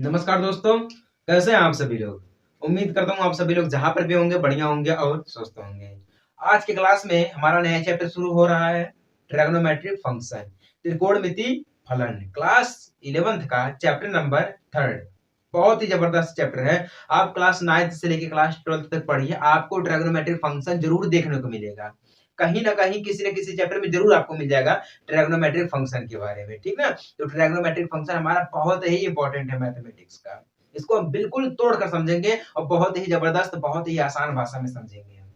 नमस्कार दोस्तों, कैसे हैं आप सभी लोग। उम्मीद करता हूँ आप सभी लोग जहाँ पर भी होंगे बढ़िया होंगे और स्वस्थ होंगे। आज के क्लास में हमारा नया चैप्टर शुरू हो रहा है, ट्रिग्नोमेट्रिक फंक्शन, त्रिकोणमिति फलन। क्लास 11th का चैप्टर नंबर 3। बहुत ही जबरदस्त चैप्टर है। आप क्लास 9th से लेकर क्लास 12th तक पढ़िए, आपको ट्रिग्नोमेट्रिक फंक्शन जरूर देखने को मिलेगा। कहीं ना कहीं किसी न किसी चैप्टर में जरूर आपको मिल जाएगा ट्रिग्नोमेट्रिक फंक्शन के बारे में, ठीक ना। तो ट्रिग्नोमेट्रिक फंक्शन हमारा बहुत ही इंपॉर्टेंट है मैथमेटिक्स का। इसको हम बिल्कुल तोड़ कर समझेंगे और बहुत ही जबरदस्त, बहुत ही आसान भाषा में समझेंगे हम,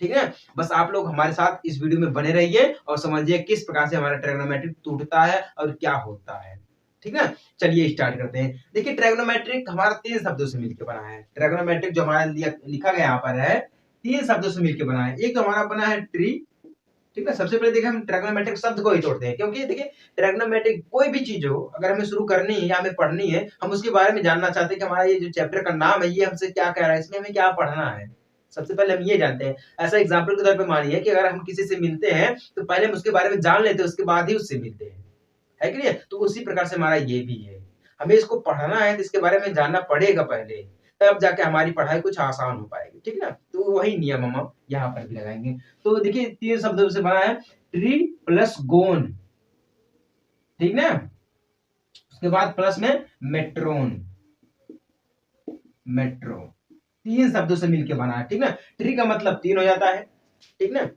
ठीक है। बस आप लोग हमारे साथ इस वीडियो में बने रहिए और समझिए किस प्रकार से हमारा ट्रिग्नोमेट्रिक टूटता है और क्या होता है, ठीक है। चलिए स्टार्ट करते हैं। देखिए ट्रिग्नोमेट्रिक हमारा 3 शब्दों से मिलकर बना है। ट्रिग्नोमेट्रिक जो हमारा लिखा गया यहाँ पर है 3 शब्दों से मिलकर बना है। एक तो हमारा बना है ट्री, ठीक है। सबसे पहले देखिए हम ट्रिग्नोमेट्रिक शब्द को ही तोड़ते हैं, क्योंकि देखिए ट्रिग्नोमेट्रिक कोई भी चीज हो अगर हमें शुरू करनी है या हमें पढ़नी है, हम उसके बारे में जानना चाहते हैं कि हमारा ये जो चैप्टर का नाम है ये हमसे क्या कह रहा है, इसमें हमें क्या पढ़ना है। सबसे पहले हम ये जानते हैं। ऐसा एग्जाम्पल के तौर पे मानिए कि अगर हम किसी से मिलते हैं तो पहले हम उसके बारे में जान लेते हैं, उसके बाद ही उससे मिलते हैं, है कि नहीं। तो उसी प्रकार से हमारा ये भी है, हमें इसको पढ़ना है तो इसके बारे में जानना पड़ेगा पहले, तब जाके हमारी पढ़ाई कुछ आसान हो पाएगी, ठीक ना। तो वही नियम हम यहाँ पर भी लगाएंगे। तो देखिए 3 शब्दों से बना है, ट्री प्लस गोन, ठीक ना। उसके बाद प्लस में मेट्रोन, मेट्रो, 3 शब्दों से मिलकर बना है, ठीक ना। ट्री का मतलब 3 हो जाता है, ठीक ना।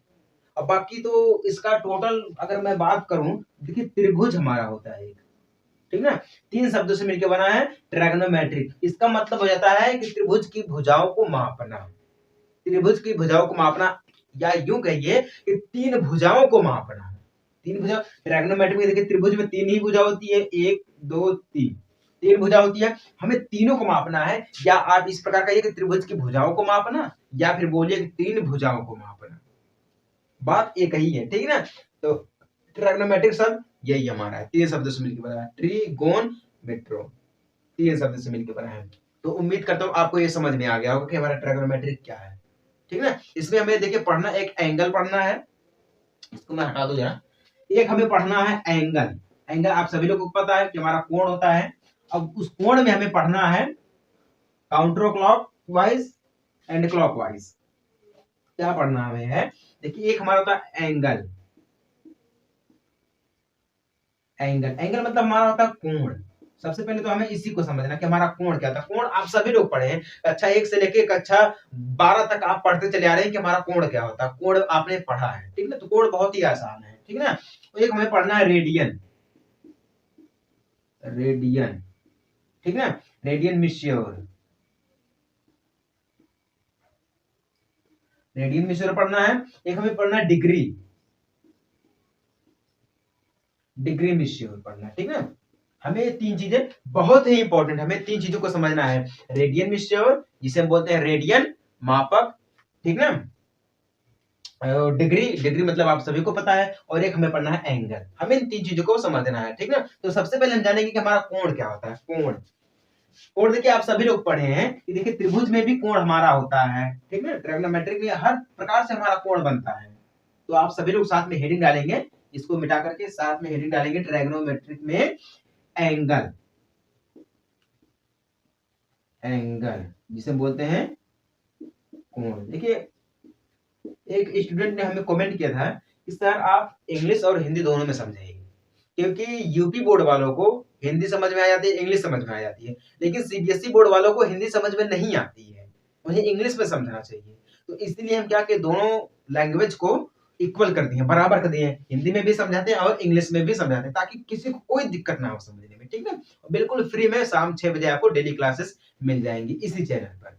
अब बाकी तो इसका टोटल अगर मैं बात करूं, देखिए त्रिभुज हमारा होता है एक, ठीक ना। 3 शब्दों से मिलकर बना है ट्रिग्नोमेट्रिक। इसका मतलब हो जाता है कि त्रिभुज की भुजाओं को मापना, त्रिभुज की भुजाओं को मापना, या यूं कहिए कि 3 भुजाओं को मापना। 3 भुजा ट्रिग्नोमेट्री में देखिए त्रिभुज में 3 ही भुजा होती है, 1 2 3, 3 भुजा होती है। हमें तीनों को मापना है, या आप इस प्रकार कहिए कि त्रिभुज की भुजाओं को मापना, या फिर बोलिए कि 3 भुजाओं को मापना, बात एक ही है, ठीक है ना। तो ट्रिग्नोमेट्रिक शब्द यही हमारा है, 3 शब्दों से मिलकर बना है, ट्रीगोन मेट्रो, 3 शब्द से मिलकर बना है। तो उम्मीद करता हूं आपको ये समझ में आ गया होगा कि हमारा ट्रिग्नोमेट्रिक क्या है, ठीक है। इसमें हमें देखिए पढ़ना, एक एंगल पढ़ना है, इसको मैं हटा दूं जरा। एक हमें पढ़ना है एंगल। एंगल आप सभी लोगों को पता है कि हमारा कोण होता है। अब उस कोण में हमें पढ़ना है counter clock wise and clock wise. क्या पढ़ना हमें है, देखिए एक हमारा होता है एंगल। एंगल, एंगल मतलब हमारा होता है कोण। सबसे पहले तो हमें इसी को समझना कि हमारा कोण क्या था। कोण आप सभी लोग पढ़े हैं, कक्षा 1 से लेके कक्षा 12 तक आप पढ़ते चले आ रहे हैं कि हमारा कोण क्या होता है। कोण आपने पढ़ा है, ठीक है ना। तो कोण बहुत ही आसान है, ठीक है ना। तो एक हमें पढ़ना है रेडियन, रेडियन, ठीक है ना। रेडियन मिश्योर, रेडियन मिश्योर पढ़ना है। एक हमें पढ़ना है डिग्री, डिग्री मिश्योर पढ़ना है, ठीक है। हमें ये 3 चीजें बहुत ही इंपॉर्टेंट, हमें 3 चीजों को समझना है। रेडियन मिश्योर जिसे हम बोलते हैं रेडियन मापक, ठीक ना। डिग्री, डिग्री मतलब आप सभी को पता है। और एक हमें पढ़ना है एंगल। हमें इन 3 चीजों को समझना है, ठीक ना। तो सबसे पहले हम जानेंगे कि हमारा कोण क्या होता है। कोण, कोण देखिए आप सभी लोग पढ़े हैं कि देखिए त्रिभुज में भी कोण हमारा होता है, ठीक है। ट्रिग्नोमेट्रिक में हर प्रकार से हमारा कोण बनता है। तो आप सभी लोग साथ में हेडिंग डालेंगे, इसको मिटा करके साथ में हेडिंग डालेंगे ट्रिग्नोमेट्रिक में एंगल, एंगल जिसे बोलते हैं कोण। देखिए एक स्टूडेंट ने हमें कमेंट किया था कि सर आप इंग्लिश और हिंदी दोनों में समझाइए, क्योंकि यूपी बोर्ड वालों को हिंदी समझ में आ जाती है, इंग्लिश समझ में आ जाती है, लेकिन सीबीएसई बोर्ड वालों को हिंदी समझ में नहीं आती है, उन्हें इंग्लिश में समझना चाहिए। तो इसलिए हम क्या कि दोनों लैंग्वेज को इक्वल कर दिए, बराबर कर दिए, हिंदी में भी समझाते हैं और इंग्लिश में भी समझाते हैं, ताकि किसी को कोई दिक्कत ना हो समझने में, ठीक है। बिल्कुल फ्री में शाम 6 बजे आपको डेली क्लासेस मिल जाएंगी इसी चैनल पर,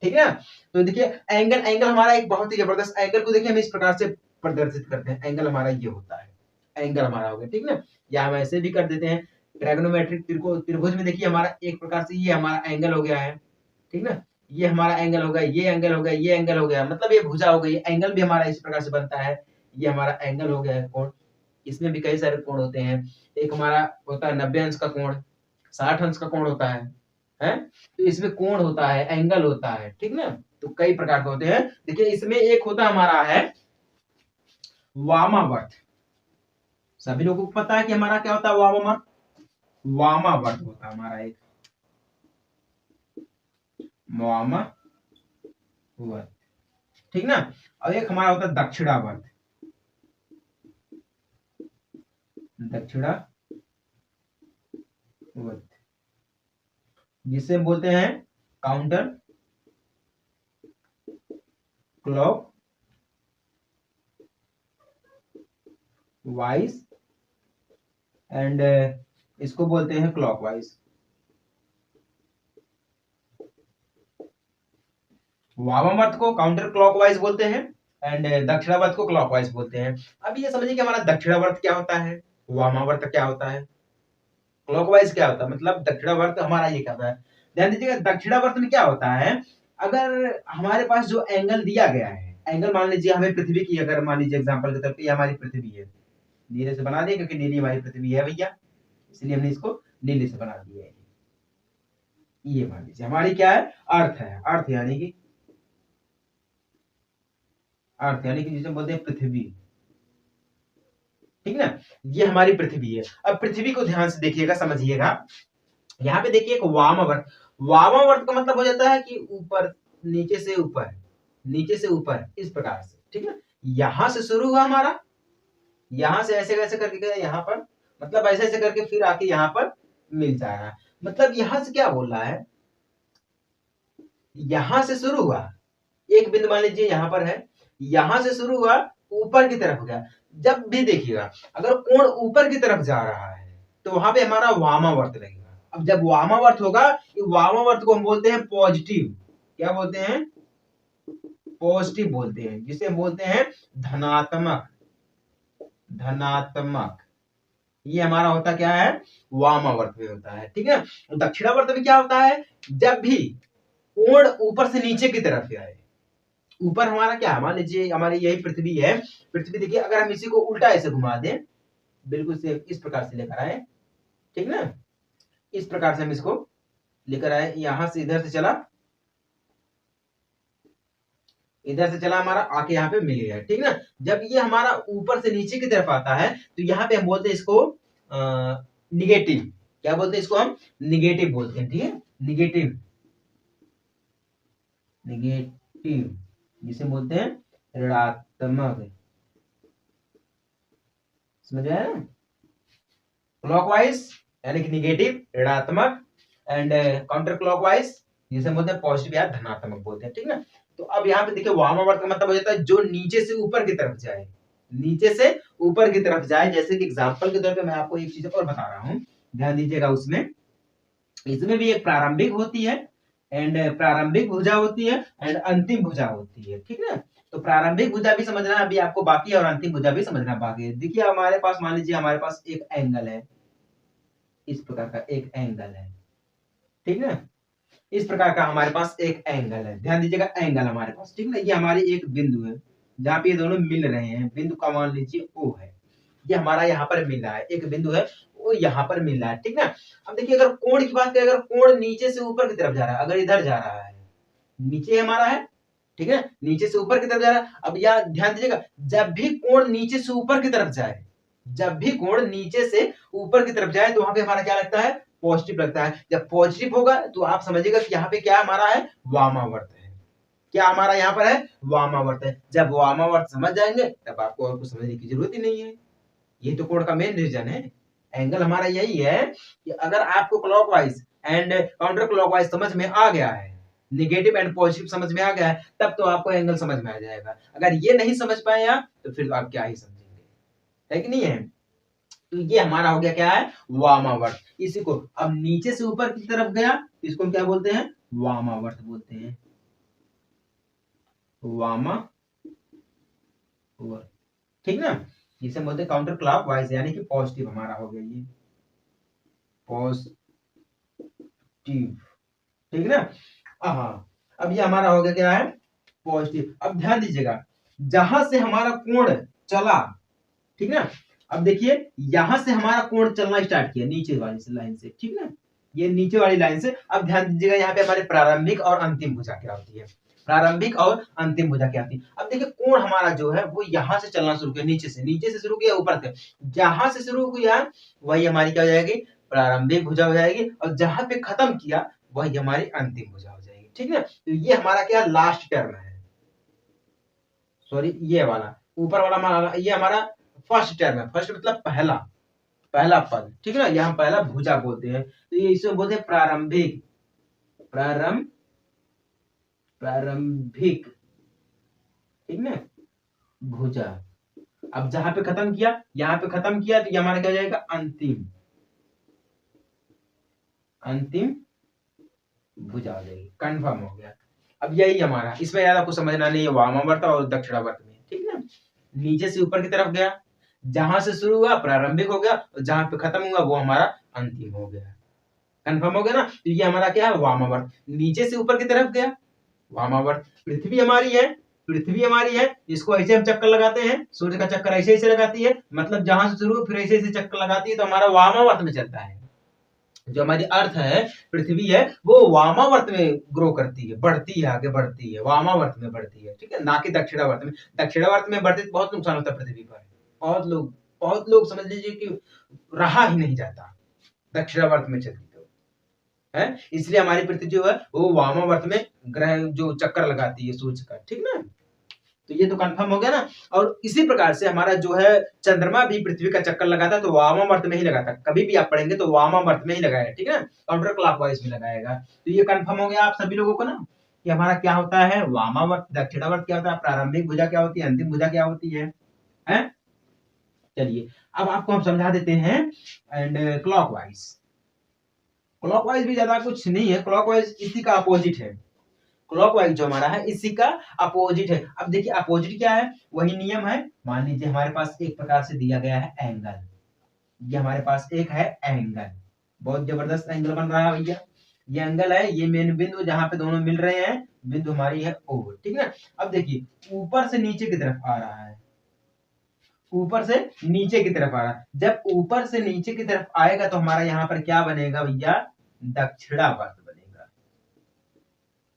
ठीक है। तो देखिए एंगल, एंगल हमारा एक बहुत ही जबरदस्त, एंगल को देखिए हम इस प्रकार से प्रदर्शित करते हैं। एंगल हमारा ये होता है, एंगल हमारा हो गया, ठीक ना। या हम ऐसे भी कर देते हैं, ट्रायगोनोमेट्रिक त्रिभुज में देखिए हमारा एक प्रकार से ये हमारा एंगल हो गया है, ठीक ना। ये हमारा एंगल हो गया, ये एंगल हो गया, ये एंगल हो गया, मतलब ये भुजा हो गई। एंगल भी हमारा इस प्रकार से बनता है, ये हमारा एंगल हो गया है कोण। इसमें भी कई सारे कोण होते हैं। एक हमारा होता है 90 अंश का कोण, 60 अंश का कोण होता है। तो इसमें कोण होता है, एंगल होता है, ठीक ना। तो कई प्रकार के होते हैं। देखिए इसमें एक होता हमारा है वामावर्त। सभी लोगों को पता है कि हमारा क्या होता है वामावर्त, वामावर्त होता है हमारा एक, वामावर्त, ठीक ना। और एक हमारा होता है दक्षिणावर्त, दक्षिणावर्त जिसे बोलते हैं काउंटर क्लॉक वाइज एंड इसको बोलते हैं क्लॉकवाइज। वामावर्त को काउंटर क्लॉकवाइज बोलते हैं एंड दक्षिणावर्त को क्लॉकवाइज बोलते हैं। अब ये समझिए कि हमारा दक्षिणावर्त क्या होता है, वामावर्त क्या होता है, क्लॉकवाइज क्या होता है, मतलब दक्षिणावर्त हमारा ये क्या होता है। ध्यान दीजिएगा दक्षिणावर्त में क्या होता है, अगर हमारे पास जो एंगल दिया गया है, एंगल मान लीजिए हमें पृथ्वी की, अगर मान लीजिए एग्जांपल के तौर पे ये हमारी पृथ्वी है, नीले से बना दिए क्योंकि नीली हमारी पृथ्वी है भैया, इसलिए हमने इसको नीले से बना दिया है। ये मान लीजिए हमारी क्या है, अर्थ है, अर्थ यानी कि अर्थ यानी कि जिसे बोलते हैं पृथ्वी, ठीक ना। ये हमारी पृथ्वी है। अब पृथ्वी को ध्यान से देखिएगा, समझिएगा, यहाँ पे देखिए एक वामावर्त, वामावर्त का मतलब हो जाता है कि ऊपर, नीचे से ऊपर, नीचे से ऊपर, इस प्रकार से, ठीक है। यहां से शुरू हुआ हमारा, यहां से ऐसे कैसे करके गया यहाँ पर, मतलब ऐसे ऐसे करके फिर आके यहाँ पर मिल जाएगा। मतलब यहां से क्या बोल रहा है, यहां से शुरू हुआ, एक बिंदु मान लीजिए यहां पर है, यहां से शुरू हुआ, ऊपर की तरफ गया। जब भी देखिएगा अगर कोण ऊपर की तरफ जा रहा है तो वहां पे हमारा वामावर्त लगेगा। अब जब वामावर्त होगा, वामावर्त को हम बोलते हैं पॉजिटिव, क्या बोलते हैं, पॉजिटिव बोलते हैं, जिसे हम बोलते हैं धनात्मक, धनात्मक। ये हमारा होता क्या है, वामावर्त में होता है, ठीक है। दक्षिणावर्त में क्या होता है, जब भी कोण ऊपर से नीचे की तरफ आए, ऊपर हमारा क्या है, मान लीजिए हमारी यही पृथ्वी है, पृथ्वी देखिए अगर हम इसी को उल्टा ऐसे घुमा दें, बिल्कुल से इस प्रकार से लेकर आए, ठीक ना, इस प्रकार से हम इसको लेकर आए, यहां से इधर से चला, इधर से चला हमारा, आके यहाँ पे मिल गया, ठीक ना। जब ये हमारा ऊपर से नीचे की तरफ आता है तो यहाँ पे हम बोलते हैं इसको निगेटिव, क्या बोलते हैं इसको हम, निगेटिव बोलते हैं, ठीक है, निगेटिव, निगेटिव जिसे बोलते हैं ऋणात्मक, समझ आया ना। क्लॉकवाइज यानी कि निगेटिव, ऋणात्मक एंड काउंटर क्लॉकवाइज जिसे बोलते हैं पॉजिटिव या धनात्मक बोलते हैं, ठीक ना। तो अब यहाँ पे देखिए वामावर्त का मतलब हो जाता है जो नीचे से ऊपर की तरफ जाए, नीचे से ऊपर की तरफ जाए। जैसे कि एग्जांपल के तौर पे मैं आपको एक चीज और बता रहा हूँ, ध्यान दीजिएगा, उसमें इसमें भी एक प्रारंभिक होती है एंड प्रारंभिक भुजा होती है एंड अंतिम भुजा होती है, ठीक है। तो प्रारंभिक भुजा भी समझना अभी आपको बाकी है और अंतिम भुजा भी समझना बाकी है। देखिए हमारे पास, मान लीजिए हमारे पास एक एंगल है, इस प्रकार का एक एंगल है, ठीक है, इस प्रकार का हमारे पास एक एंगल है। ध्यान दीजिएगा एंगल हमारे पास, ठीक ना, ये हमारी एक बिंदु है जहां पे ये दोनों मिल रहे हैं, बिंदु का मान लीजिए O है, ये हमारा यहाँ पर मिल रहा है, एक बिंदु है वो यहाँ पर मिल रहा है, ठीक ना। अब देखिए अगर कोण की बात करें, अगर कोण नीचे से ऊपर की तरफ जा रहा है, अगर इधर जा रहा है, नीचे हमारा है, ठीक है, नीचे से ऊपर की तरफ जा रहा है। अब यह ध्यान दीजिएगा, जब भी कोण नीचे से ऊपर की तरफ जाए, जब भी कोण नीचे से ऊपर की तरफ जाए तो वहां पे हमारा क्या लगता है, पॉजिटिव लगता है। जब पॉजिटिव होगा तो आप समझिएगा कि यहाँ पे क्या हमारा है, वामावर्त है, क्या हमारा यहाँ पर है, वामावर्त है। जब वामावर्त समझ जाएंगे तब आपको और कुछ समझने की जरूरत ही नहीं है। ये तो कोण का मेन रीजन है, एंगल हमारा यही है कि अगर आपको क्लॉकवाइज एंड काउंटर क्लॉकवाइज समझ में आ गया है, निगेटिव एंड पॉजिटिव समझ में आ गया है, तब तो आपको एंगल समझ में आ जाएगा। अगर ये नहीं समझ पाए आप तो फिर आप क्या ही समझेंगे, है कि नहीं है। तो ये हमारा हो गया क्या है, वामावर्त। इसी को अब नीचे से ऊपर की तरफ गया, इसको हम क्या बोलते हैं, वामावर्त बोलते हैं, वामावर्त, ठीक ना। जिसे बोलते हैं काउंटर क्लॉकवाइज यानी कि पॉजिटिव हमारा हो गया ये पॉजिटिव, ठीक ना। हाँ, अब ये हमारा हो गया क्या है, पॉजिटिव। अब ध्यान दीजिएगा जहां से हमारा कोण चला, ठीक ना, अब देखिए यहां से हमारा कोण चलना स्टार्ट किया नीचे वाली से लाइन से, ठीक ना, ये नीचे वाली लाइन से। अब ध्यान दीजिएगा यहाँ पे हमारे प्रारंभिक और अंतिम भुजा क्या होती है, प्रारंभिक और अंतिम भुजा क्या होती है। अब देखिए कोण हमारा जो है वो यहाँ से चलना शुरू किया, नीचे से शुरू किया ऊपर तक, जहां से शुरू किया वही हमारी क्या हो जाएगी, प्रारंभिक भुजा हो जाएगी, और जहां पे खत्म किया वही हमारी अंतिम भुजा हो जाएगी। ठीक है। तो ये हमारा क्या लास्ट टर्म है, सॉरी ये वाला ऊपर वाला हमारा ये हमारा फर्स्ट टर्म है। फर्स्ट मतलब पहला पहला पद, ठीक है ना, यहाँ पहला भुजा बोलते हैं। तो ये इसमें बोलते हैं प्रारंभिक, प्रारंभिक, ठीक ना, भुजा। अब जहां पे खत्म किया, यहाँ पे खत्म किया, तो ये हमारा क्या हो जाएगा, अंतिम, अंतिम भुजा हो जाएगी। कंफर्म हो गया। अब यही हमारा, इसमें ज्यादा कुछ समझना नहीं है, वामावर्त और दक्षिणावर्त में, ठीक है। नीचे से ऊपर की तरफ गया, जहां से शुरू हुआ प्रारंभिक हो गया, और जहां पे खत्म हुआ वो हमारा अंतिम हो गया। कंफर्म हो गया ना। तो ये हमारा क्या है, वामावर्त। नीचे से ऊपर की तरफ गया, वामावर्त। पृथ्वी हमारी है, पृथ्वी हमारी है, इसको ऐसे हम चक्कर लगाते हैं, सूर्य का चक्कर ऐसे ऐसे लगाती है, मतलब जहां से शुरू फिर ऐसे ऐसे चक्कर लगाती है, तो हमारा वामावर्त में चलता है। जो हमारी अर्थ है, पृथ्वी है, वो वामावर्त में ग्रो करती है, बढ़ती है, आगे बढ़ती है, वामावर्त में बढ़ती है, ठीक है, ना कि दक्षिणावर्त में। दक्षिणावर्त में बढ़ती तो बहुत नुकसान होता है पृथ्वी पर। बहुत लोग समझ लीजिए कि रहा ही नहीं जाता दक्षिणावर्त में चलती तो है। इसलिए हमारी पृथ्वी जो है वो वामावर्त में ग्रह जो चक्कर लगाती है सूर्य का, ठीक ना। तो ये तो कंफर्म हो गया ना। और इसी प्रकार से हमारा जो है चंद्रमा भी पृथ्वी का चक्कर लगाता है, तो वामावर्त में ही लगाता है। कभी भी आप पढ़ेंगे तो वामावर्त में ही लगाएगा, ठीक है ना, काउंटर क्लॉकवाइज में लगाएगा। तो ये कंफर्म हो गया आप सभी लोगों को ना, कि हमारा क्या होता है वामावर्त, दक्षिणावर्त क्या होता है, प्रारंभिक भुजा क्या होती है, अंतिम भुजा क्या होती है। चलिए अब आपको हम समझा देते हैं एंड क्लॉकवाइज। क्लॉकवाइज भी ज्यादा कुछ नहीं है, क्लॉकवाइज इसी का अपोजिट है। क्लॉकवाइज जो हमारा है इसी का अपोजिट है। अब देखिए अपोजिट क्या है, वही नियम है। मान लीजिए हमारे पास एक प्रकार से दिया गया है एंगल, ये हमारे पास एक है एंगल, बहुत जबरदस्त एंगल बन रहा है भैया। ये एंगल है, ये मेन बिंदु जहां पे दोनों मिल रहे हैं, बिंदु हमारी है O, ठीक है। अब देखिए ऊपर से नीचे की तरफ आ रहा है, ऊपर से नीचे की तरफ आ रहा है। जब ऊपर से नीचे की तरफ आएगा तो हमारा यहाँ पर क्या बनेगा भैया, दक्षिणावर्त बनेगा,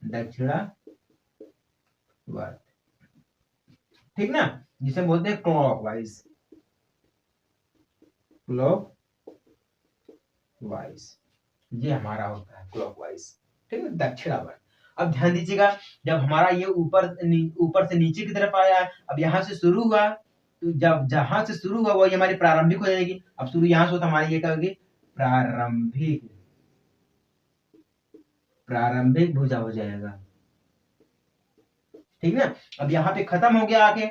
दक्षिणावर्त, ठीक ना, जिसे बोलते हैं क्लॉकवाइज, क्लॉकवाइज ये हमारा होता है क्लॉकवाइज, ठीक है, दक्षिणावर्त। अब ध्यान दीजिएगा, जब हमारा ये ऊपर से नीचे की तरफ आया है, अब यहाँ से शुरू हुआ, तो जब जहां से शुरू हुआ वही हमारी प्रारंभिक हो जाएगी। अब शुरू यहां से होता हमारी ये क्या होगी, प्रारंभिक, प्रारंभिक भुजा हो जाएगा, ठीक ना। अब यहाँ पे खत्म हो गया आके,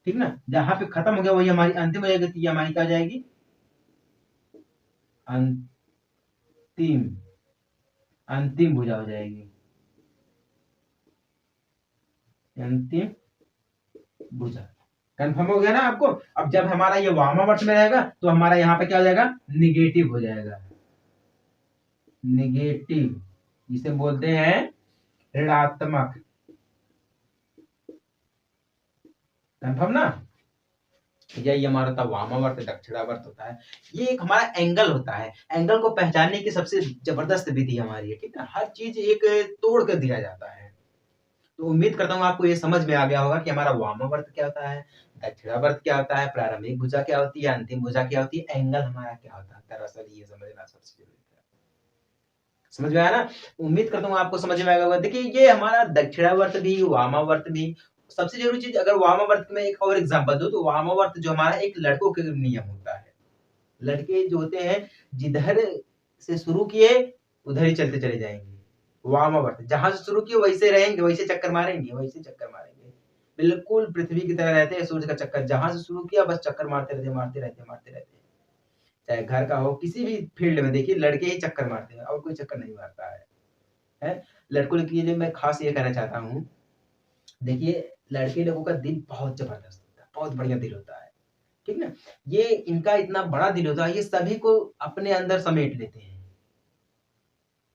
ठीक ना, जहां पे खत्म हो गया वही हमारी अंतिम हो जाएगी। तो ये हमारी क्या हो जाएगी, अंतिम, अंतिम भुजा हो जाएगी, अंतिम भुजा। कंफर्म हो गया ना आपको। अब जब हमारा ये वामावर्त में रहेगा तो हमारा यहाँ पे क्या हो जाएगा, निगेटिव हो जाएगा, निगेटिव, जिसे बोलते हैं ऋणात्मक। कंफर्म ना। यही हमारा था वामावर्त, दक्षिणावर्त होता है। ये एक हमारा एंगल होता है। एंगल को पहचानने की सबसे जबरदस्त विधि हमारी है, ठीक है। हर चीज एक तोड़ कर दिया जाता है। तो उम्मीद करता हूँ आपको ये समझ में आ गया होगा कि हमारा वामावर्त क्या होता है, दक्षिणावर्त क्या होता है, प्रारंभिक भुजा क्या होती है, अंतिम भुजा क्या होती है, एंगल हमारा क्या होता है। दरअसल ये समझना सबसे जरूरी है। समझ में आया ना। उम्मीद करता हूँ आपको समझ में आया होगा। देखिए ये हमारा दक्षिणावर्त भी, वामावर्त भी। सबसे जरूरी चीज, अगर वामावर्त में एक और एग्जांपल दो, तो वामावर्त जो हमारा एक लड़कों के नियम होता है। लड़के जो होते हैं जिधर से शुरू किए उधर ही चलते चले जाएंगे। वामावर्त जहां से शुरू किए वैसे रहेंगे, वैसे चक्कर मारेंगे, वैसे चक्कर मारेंगे, बिल्कुल पृथ्वी की तरह रहते हैं। सूर्य का चक्कर जहां से शुरू किया बस चक्कर मारते रहते, मारते रहते, मारते रहते। चाहे घर का हो, किसी भी फील्ड में देखिए लड़के ही चक्कर मारते हैं और कोई चक्कर नहीं मारता है। लड़कों के लिए मैं खास ये कहना चाहता हूँ, देखिए लड़के लोगों का दिल बहुत जबरदस्त होता है, बहुत बढ़िया दिल होता है, ठीक ना। ये इनका इतना बड़ा दिल होता है, ये सभी को अपने अंदर समेट लेते हैं।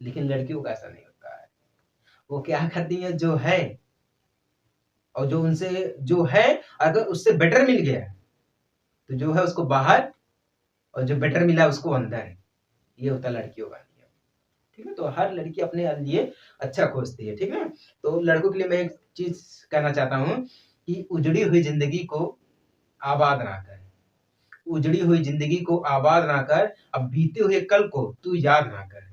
लेकिन लड़कियों का ऐसा नहीं होता है। वो क्या करती है, जो है और जो उनसे जो है, अगर उससे बेटर मिल गया तो जो है उसको बाहर, और जो बेटर मिला उसको अंदर। ये होता है लड़कियों का नियम, ठीक है। तो हर लड़की अपने लिए अच्छा खोजती है, ठीक है। तो लड़कों के लिए मैं एक चीज कहना चाहता हूँ कि उजड़ी हुई जिंदगी को आबाद ना कर, उजड़ी हुई जिंदगी को आबाद ना कर, अब बीते हुए कल को तू याद ना कर।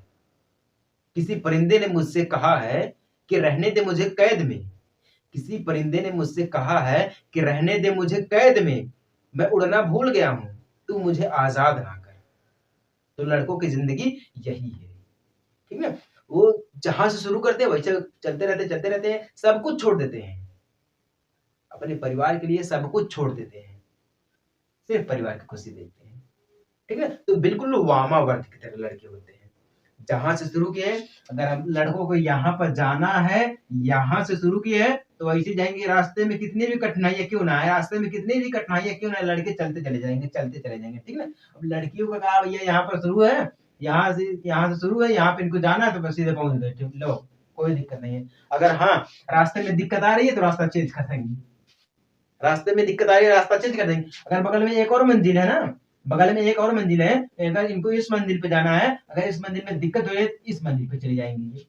किसी परिंदे ने मुझसे कहा है कि रहने दे मुझे कैद में, किसी परिंदे ने मुझसे कहा है कि रहने दे मुझे कैद में, मैं उड़ना भूल गया हूं, तू मुझे आजाद ना कर। तो लड़कों की जिंदगी यही है, ठीक है। वो जहां से शुरू करते हैं वैसे चलते रहते हैं, सब कुछ छोड़ देते हैं, अपने परिवार के लिए सब कुछ छोड़ देते हैं, सिर्फ परिवार की खुशी देखते हैं, ठीक है। तो बिल्कुल वामावर्त की तरह लड़के होते हैं, जहां से शुरू किए। अगर हम लड़कों को यहाँ पर जाना है, यहाँ से शुरू किए हैं, तो ऐसे जाएंगे, रास्ते में कितनी भी कठिनाइयां क्यों ना है, रास्ते में कितनी भी कठिनाइयां क्यों ना है, लड़के चलते चले जाएंगे, चलते चले जाएंगे, ठीक है। अब लड़कियों का कहा भैया यहाँ पर शुरू है, यहाँ से शुरू है, यहाँ पे इनको जाना है, तो बस सीधे पहुंच गए, ठीक, लो कोई दिक्कत नहीं है। अगर हाँ रास्ते में दिक्कत आ रही है तो रास्ता चेंज कर देंगे, रास्ते में दिक्कत आ रही है रास्ता चेंज कर देंगे। अगर बगल में एक और मंजिल है ना, बगल में एक और मंजिल है, अगर इनको इस मंजिल पे जाना है, अगर इस मंजिल में दिक्कत हो रही है तो इस मंजिल पे चले जाएंगे।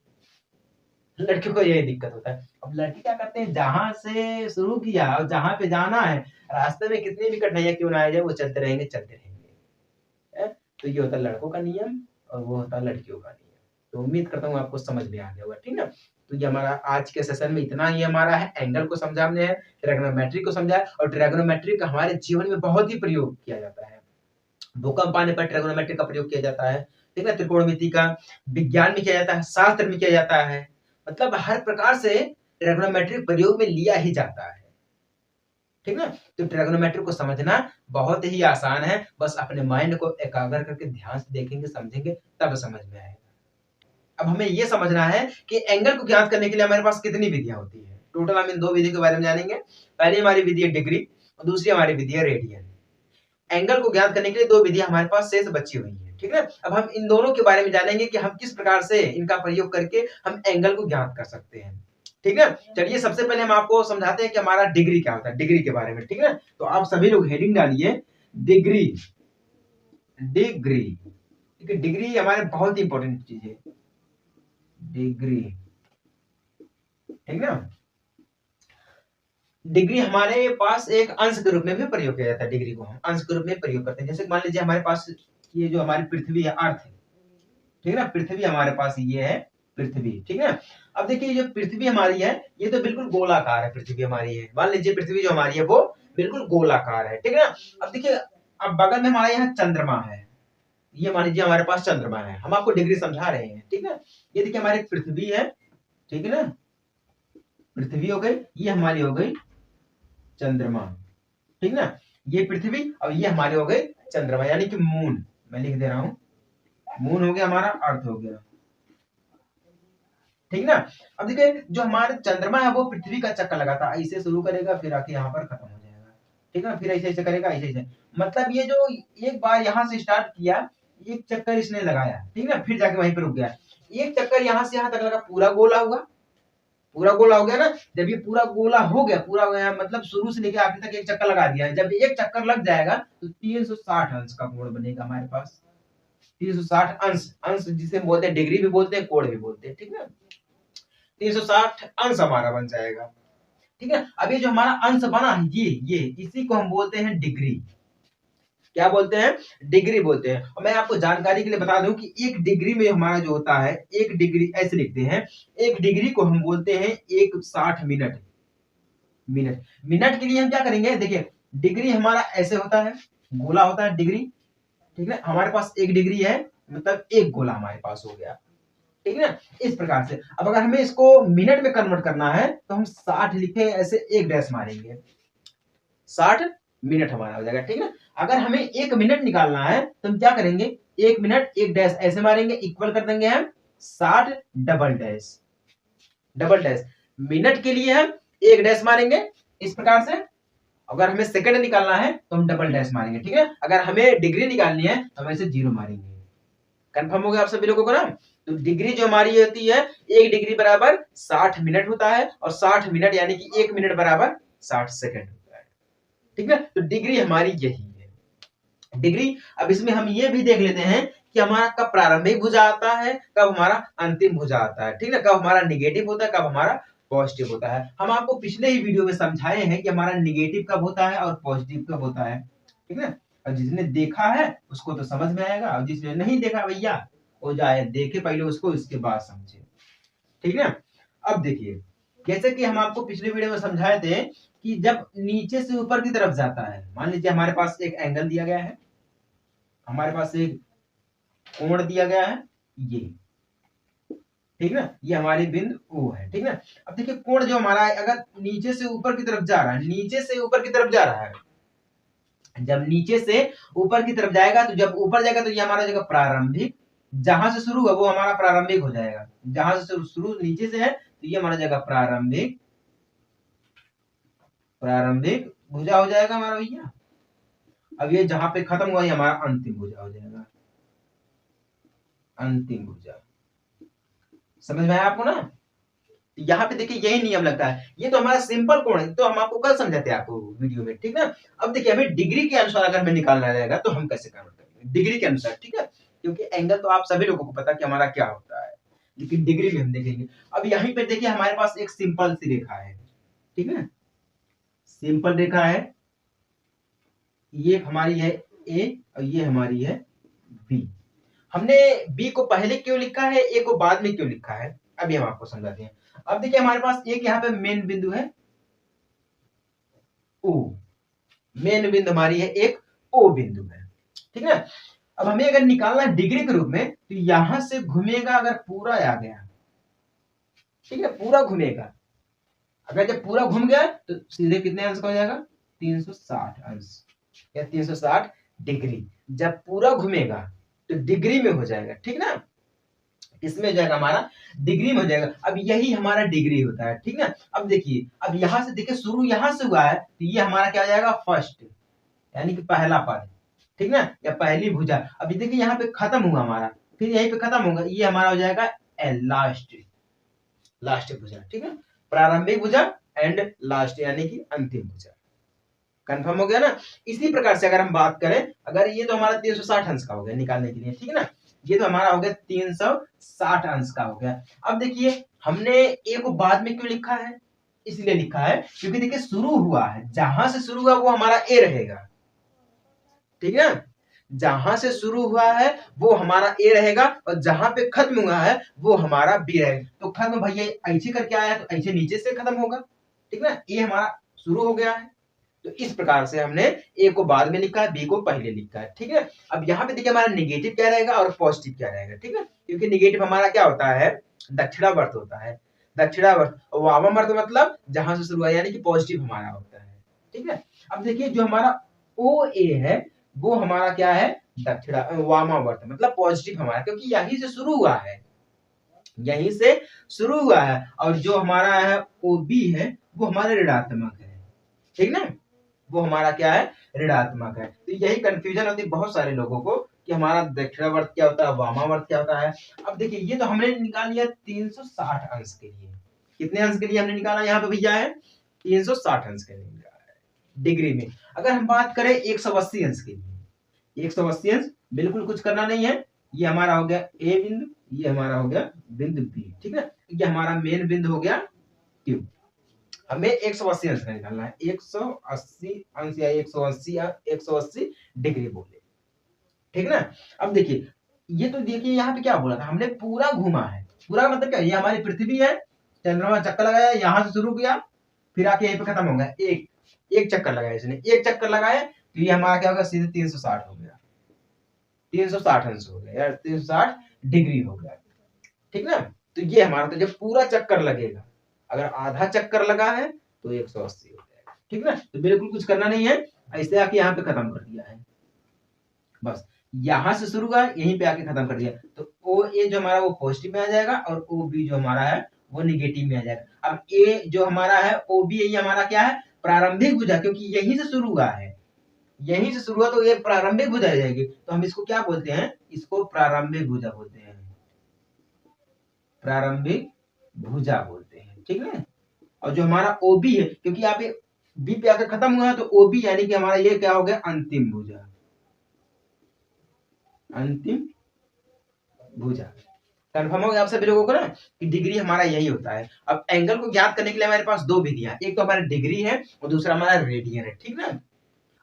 लड़कियों को यही दिक्कत होता है। अब लड़के क्या करते हैं, जहां से शुरू किया और जहां पे जाना है, रास्ते में कितनी भी कठिनाइयां क्यों ना आ जाए, वो चलते रहेंगे, चलते रहेंगे। तो ये होता है लड़कों का नियम और वो होता है लड़कियों का नियम। तो उम्मीद करता हूँ आपको समझ में आ गया होगा, ठीक है। तो ये हमारा आज के सेशन में इतना ही हमारा है, एंगल को समझा हमने है, ट्रिग्नोमेट्री को समझा, और ट्रिग्नोमेट्री का हमारे जीवन में बहुत ही प्रयोग किया जाता है। भूकंप आने पर ट्रिग्नोमेट्री का प्रयोग किया जाता है, ठीक है। त्रिकोणमिति का विज्ञान में किया जाता है, शास्त्र में किया जाता है, मतलब हर प्रकार से ट्रिग्नोमेट्री प्रयोग में लिया ही जाता है, ठीक है। तो ट्रिग्नोमेट्री को समझना बहुत ही आसान है, बस अपने माइंड को एकाग्र करके ध्यान से देखेंगे, समझेंगे, तब समझ में आएगा। अब हमें यह समझना है कि एंगल को ज्ञात करने के लिए हमारे पास कितनी विधियां होती है। टोटल हम इन दो विधि के बारे में जानेंगे। पहली हमारी विधि है डिग्री और दूसरी हमारी विधि है रेडियन। एंगल को ज्ञात करने के लिए दो विधियां हमारे पास शेष बची हुई है, ठीक है। अब हम इन दोनों के बारे में जानेंगे कि हम किस प्रकार से इनका प्रयोग करके हम एंगल को ज्ञात कर सकते हैं, ठीक है। चलिए सबसे पहले हम आपको समझाते हैं कि हमारा डिग्री क्या होता है, डिग्री के बारे में, ठीक है। तो आप सभी लोग हेडिंग डालिए डिग्री, डिग्री, ठीक है। डिग्री हमारे बहुत इंपॉर्टेंट चीज है, डिग्री, ठीक ना। डिग्री हमारे पास एक अंश के रूप में भी प्रयोग किया जाता है, डिग्री को हम अंश के रूप में प्रयोग करते हैं। जैसे मान लीजिए हमारे पास ये जो हमारी पृथ्वी है, अर्थ है, ठीक है ना, पृथ्वी हमारे पास ये है पृथ्वी, ठीक है। अब देखिए जो पृथ्वी हमारी है ये तो बिल्कुल गोलाकार है, पृथ्वी हमारी है, मान लीजिए पृथ्वी जो हमारी है वो बिल्कुल गोलाकार है, ठीक है ना। अब देखिए अब बगल में हमारे यहाँ चंद्रमा है, ये मान लीजिए हमारे पास चंद्रमा है, हम आपको डिग्री समझा रहे हैं, ठीक है। ये देखिए हमारी पृथ्वी है, ठीक है ना, पृथ्वी हो गई, ये हमारी हो गई चंद्रमा, ठीक ना। ये पृथ्वी और ये हमारे हो गए चंद्रमा, यानी कि मून, मैं लिख दे रहा हूं, मून हो गया हमारा, अर्थ हो गया, ठीक ना। अब देखिए जो हमारे चंद्रमा है वो पृथ्वी का चक्कर लगाता है, ऐसे शुरू करेगा फिर आके यहाँ पर खत्म हो जाएगा, ठीक है ना, फिर ऐसे ऐसे करेगा, ऐसे ऐसे, मतलब ये जो एक बार यहाँ से स्टार्ट किया, एक चक्कर इसने लगाया, ठीक ना, फिर जाके वहीं पर रुक गया, एक चक्कर यहाँ से यहाँ तक लगा, पूरा गोला हुआ, पूरा गोला हो गया ना। जब ये पूरा गोला हो गया, पूरा गया मतलब शुरू से लेकर आखिर तक एक चक्कर लगा दिया है, जब एक चक्कर लग जाएगा तो 360 अंश का कोण बनेगा हमारे पास, 360 अंश, अंश जिसे बोलते हैं डिग्री भी बोलते हैं, कोण भी बोलते हैं, ठीक है। 360 अंश हमारा बन जाएगा, ठीक है। अब ये जो हमारा अंश बना है ये इसी को हम बोलते हैं डिग्री, क्या बोलते हैं, डिग्री बोलते हैं। और मैं आपको जानकारी के लिए बता दूं कि एक डिग्री में हमारा जो होता है, एक डिग्री ऐसे लिखते हैं, एक डिग्री को हम बोलते हैं 160 मिनट, मिनट, मिनट के लिए हम क्या करेंगे, देखिए डिग्री हमारा ऐसे होता है, गोला होता है डिग्री, ठीक है, हमारे पास एक डिग्री है, मतलब एक गोला हमारे पास हो गया, ठीक है ना, इस प्रकार से। अब अगर हमें इसको मिनट में कन्वर्ट करना है तो हम 60 लिखे ऐसे एक डैश मारेंगे, 60 मिनट हमारा हो जाएगा, ठीक है। अगर हमें एक मिनट निकालना है तो हम क्या करेंगे, एक मिनट एक डैश ऐसे मारेंगे, इक्वल कर देंगे हम 60 double dash, double dash, minute के लिए हम एक डैश मारेंगे इस प्रकार से। अगर हमें सेकंड निकालना है तो हम डबल डैश मारेंगे, ठीक है। अगर हमें डिग्री निकालनी है तो हम ऐसे जीरो मारेंगे। कंफर्म हो गया आप सभी लोगों को ना। तो डिग्री जो हमारी होती है, एक डिग्री बराबर 60 मिनट होता है, और 60 मिनट यानी कि एक मिनट बराबर 60 सेकंड होता है, ठीक है। तो डिग्री हमारी यही है, डिग्री। अब इसमें हम ये भी देख लेते हैं कि हमारा कब प्रारंभिक भुजा आता है, कब हमारा अंतिम भुजा आता है, ठीक है, कब हमारा निगेटिव होता है, कब हमारा पॉजिटिव होता है। हम आपको पिछले ही वीडियो में समझाए हैं कि हमारा निगेटिव कब होता है और पॉजिटिव कब होता है, ठीक है। और जिसने देखा है उसको तो समझ में आएगा, और जिसने नहीं देखा भैया वो जाए देखे पहले उसको, इसके बाद समझे, ठीक है। अब देखिए, जैसे कि हम आपको पिछले वीडियो में समझाए थे कि जब नीचे से ऊपर की तरफ जाता है, मान लीजिए हमारे पास एक एंगल दिया गया है, हमारे पास एक कोण दिया गया है, ये ठीक ना, ये हमारी बिंदु O है, ठीक ना। अब देखिए कोण जो हमारा है, अगर नीचे से ऊपर की तरफ जा रहा है, नीचे से ऊपर की तरफ जा रहा है, जब नीचे से ऊपर की तरफ जाएगा तो जब ऊपर जाएगा तो ये हमारा जगह प्रारंभिक, जहां से शुरू है वो हमारा प्रारंभिक हो जाएगा, जहां से शुरू नीचे से है तो ये हमारा जगह प्रारंभिक प्रारंभिक भुजा हो जाएगा हमारा भैया। अब ये जहां पे खत्म हुआ ये हमारा अंतिम भुजा हो जाएगा, अंतिम भुजा। समझ में आया आपको ना। यहाँ पे देखिए यही नियम लगता है, ये तो हमारा सिंपल कोण है, तो हम आपको कल समझाते हैं आपको वीडियो में, ठीक ना। अब देखिए हमें डिग्री के अनुसार अगर हमें निकालना रहेगा तो हम कैसे कन्वर्ट करेंगे डिग्री के अनुसार, ठीक है, क्योंकि एंगल तो आप सभी लोगों को पता कि हमारा क्या होता है, लेकिन डिग्री में हम देखेंगे। अब यहीं पे देखिए हमारे पास एक सिंपल सी रेखा है, ठीक है, सिंपल रेखा है, ये हमारी है ए और ये हमारी है बी। हमने बी को पहले क्यों लिखा है, ए को बाद में क्यों लिखा है, अभी हम आपको समझाते हैं। अब देखिए हमारे पास एक यहाँ पे मेन बिंदु है ओ, मेन बिंदु हमारी है एक ओ बिंदु है, ठीक है। अब हमें अगर निकालना है डिग्री के रूप में तो यहां से घूमेगा, अगर पूरा आ गया, ठीक है, पूरा घूमेगा, अगर जब पूरा घूम गया तो सीधे कितने अंश का हो जाएगा, 360 अंश या 360 डिग्री। जब पूरा घूमेगा तो डिग्री में हो जाएगा, ठीक ना, इसमें हो जाएगा हमारा डिग्री में हो जाएगा। अब यही हमारा डिग्री होता है, ठीक ना। अब देखिए, अब यहां से देखिए शुरू यहां से हुआ है तो ये हमारा क्या हो जाएगा, फर्स्ट, यानी कि पहला पद, ठीक ना, या पहली भुजा। अभी देखिए यहाँ पे खत्म हुआ हमारा, फिर यहीं पे खत्म होगा, ये हमारा हो जाएगा एल, लास्ट, लास्ट भुजा, ठीक है, प्रारंभिक भुजा एंड लास्ट यानी कि अंतिम भुजा। कंफर्म हो गया ना। इसी प्रकार से अगर हम बात करें, अगर ये तो हमारा 360 अंश का हो गया निकालने के लिए, ठीक है ना, ये तो हमारा हो गया 360 अंश का हो गया। अब देखिए हमने ए को बाद में क्यों लिखा है, इसलिए लिखा है क्योंकि देखिए शुरू हुआ है, जहां से शुरू हुआ वो हमारा ए रहेगा, ठीक है, जहां से शुरू हुआ है वो हमारा ए रहेगा और जहां पे खत्म हुआ है वो हमारा बी रहेगा। तो खत्म भैया ऐसे करके आया तो ऐसे नीचे से खत्म होगा, ठीक है, ए हमारा शुरू हो गया है। तो इस प्रकार से हमने ए को बाद में लिखा है, बी को पहले लिखा है, ठीक है। अब यहाँ पे देखिए हमारा निगेटिव क्या रहेगा और पॉजिटिव क्या रहेगा, ठीक है, क्योंकि निगेटिव हमारा क्या होता है, दक्षिणावर्त होता है, दक्षिणावर्त, और वामावर्त मतलब जहां से शुरू हुआ यानी कि पॉजिटिव हमारा होता है, ठीक है। अब देखिए जो हमारा ओ ए है वो हमारा क्या है, दक्षिणा वामावर्त मतलब पॉजिटिव हमारा, क्योंकि यहीं से शुरू हुआ है, यहीं से शुरू हुआ है। और जो हमारा है ओ बी है वो हमारा ऋणात्मक है, ठीक ना, वो हमारा क्या है, ऋणात्मक है। तो यही कंफ्यूजन होती है बहुत सारे लोगों को कि हमारा दक्षिणावर्त क्या होता है, वामावर्त क्या होता है। अब देखिए ये तो हमने निकाल लिया 360 अंश के लिए, कितने अंश के लिए हमने निकाला यहाँ पे भैया है 360 अंश के लिए निकाला है डिग्री में। अगर हम बात करें 180 अंश के लिए, 180 अंश बिल्कुल कुछ करना नहीं है, ये हमारा हो गया ए बिंदु, ये हमारा हो गया बिंदु बी, ठीक है, ये हमारा मेन बिंदु हो गया क्यू। हमें 180 अंश का निकालना है, 180 अंश या 180 डिग्री बोले, ठीक ना। अब देखिए ये तो देखिए यहाँ पे क्या बोला था हमने, पूरा घुमा है, पूरा मतलब क्या, ये हमारी पृथ्वी है, चंद्रमा चक्कर लगाया, यहाँ से शुरू किया फिर आके यहीं पे खत्म हो गया, एक चक्कर लगाया इसने, एक चक्कर लगाया तो ये हमारा क्या होगा, सीधे 360 हो गया, 360 अंश हो गया यार, 360 डिग्री हो गया, ठीक ना। तो ये हमारा, तो जब पूरा चक्कर लगेगा, अगर आधा चक्कर लगा है तो 180 हो जाएगा, ठीक ना। तो बिल्कुल कुछ करना नहीं है, ऐसे आके यहाँ पे खत्म कर दिया है, बस यहां से शुरू हुआ यहीं पे आके खत्म कर दिया। तो ओ ए जो हमारा वो पॉजिटिव में आ जाएगा और ओ बी जो हमारा है वो निगेटिव में आ जाएगा। अब ए जो हमारा है ओ बी, ये हमारा क्या है, प्रारंभिक भुजा, क्योंकि यहीं से शुरू हुआ है, यहीं से शुरू हुआ तो ये प्रारंभिक भुजा आ जाएगी। तो हम इसको क्या बोलते हैं, इसको प्रारंभिक भुजा बोलते हैं, प्रारंभिक भुजा बोलते हैं, ठीक है। और जो हमारा ओबी है, क्योंकि यहाँ पे बी पे आकर खत्म हुआ है तो ओबी यानी कि हमारा ये क्या हो गया, अंतिम भुजा, अंतिम भुजा। कंफर्म हो गया आप सभी लोगों को ना कि डिग्री हमारा यही होता है। अब एंगल को ज्ञात करने के लिए हमारे पास दो विधियां, एक तो हमारा डिग्री है और दूसरा हमारा रेडियन है, ठीक ना।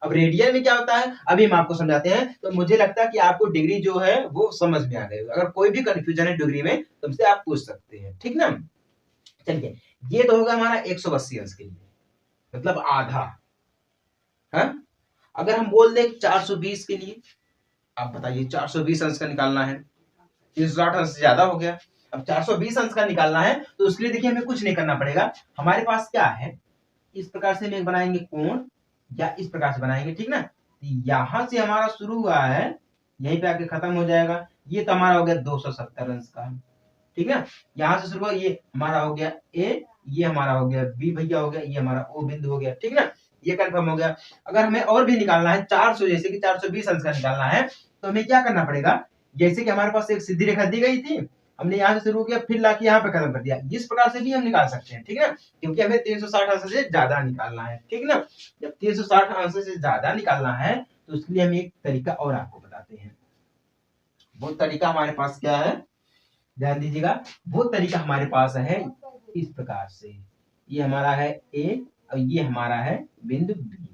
अब रेडियन में क्या होता है अभी हम आपको समझाते हैं। तो मुझे लगता है कि आपको डिग्री जो है वो समझ में आ गई, अगर कोई भी कंफ्यूजन है डिग्री में तुमसे आप पूछ सकते हैं, ठीक ना। चलिए, ये तो होगा हमारा 180 अंश के लिए, मतलब आधा। है, अगर हम बोल दें 420 के लिए, आप बताइए 420 अंश का निकालना है, 360 अंश से ज्यादा हो गया। अब 420 अंश का निकालना है तो उसके लिए देखिए हमें कुछ नहीं करना पड़ेगा। हमारे पास क्या है, इस प्रकार से हम एक बनाएंगे कोण, या इस प्रकार से बनाएंगे, ठीक ना। यहां से हमारा शुरू हुआ है, यहीं पे आके खत्म हो जाएगा। ये तो हमारा हो गया 270 अंश का, ठीक है। यहाँ से शुरू हुआ, ये हमारा हो गया ए, ये हमारा हो गया बी भैया हो गया, ये हमारा ओ बिंदु हो गया, ठीक ना। ये कंफर्म हो गया। अगर हमें और भी निकालना है 400, जैसे कि 420 अंश का निकालना है, तो हमें क्या करना पड़ेगा, जैसे कि हमारे पास एक सीधी रेखा दी गई थी, हमने यहाँ से शुरू किया, फिर लाके यहाँ पे खत्म कर दिया। इस प्रकार से भी हम निकाल सकते हैं, ठीक है, क्योंकि हमें 360 अंश से ज्यादा निकालना है, ठीक ना। जब 360 अंश से ज्यादा निकालना है तो उसके लिए हम एक तरीका और आपको बताते हैं। वो तरीका हमारे पास क्या है, ध्यान दीजिएगा। वो तरीका हमारे पास है इस प्रकार से, ये हमारा है ए और ये हमारा है बिंदु बी,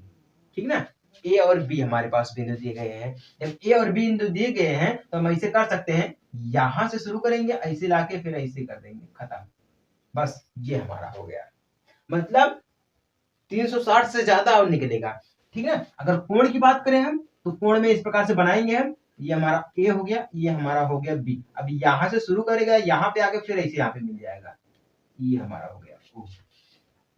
ठीक ना। ए और बी हमारे पास बिंदु दिए गए हैं। जब ए और बी बिंदु दिए गए हैं तो हम ऐसे कर सकते हैं, यहां से शुरू करेंगे, ऐसे लाके फिर ऐसे कर देंगे, खत्म, बस ये हमारा हो गया। मतलब 360 से ज्यादा और निकलेगा, ठीक है। अगर कोण की बात करें हम, तो कोण में इस प्रकार से बनाएंगे हम, ये हमारा ए हो गया, ये हमारा हो गया बी। अब यहां से शुरू करेगा, यहाँ पे आके फिर ऐसे यहाँ पे मिल जाएगा, ये हमारा हो गया ओ।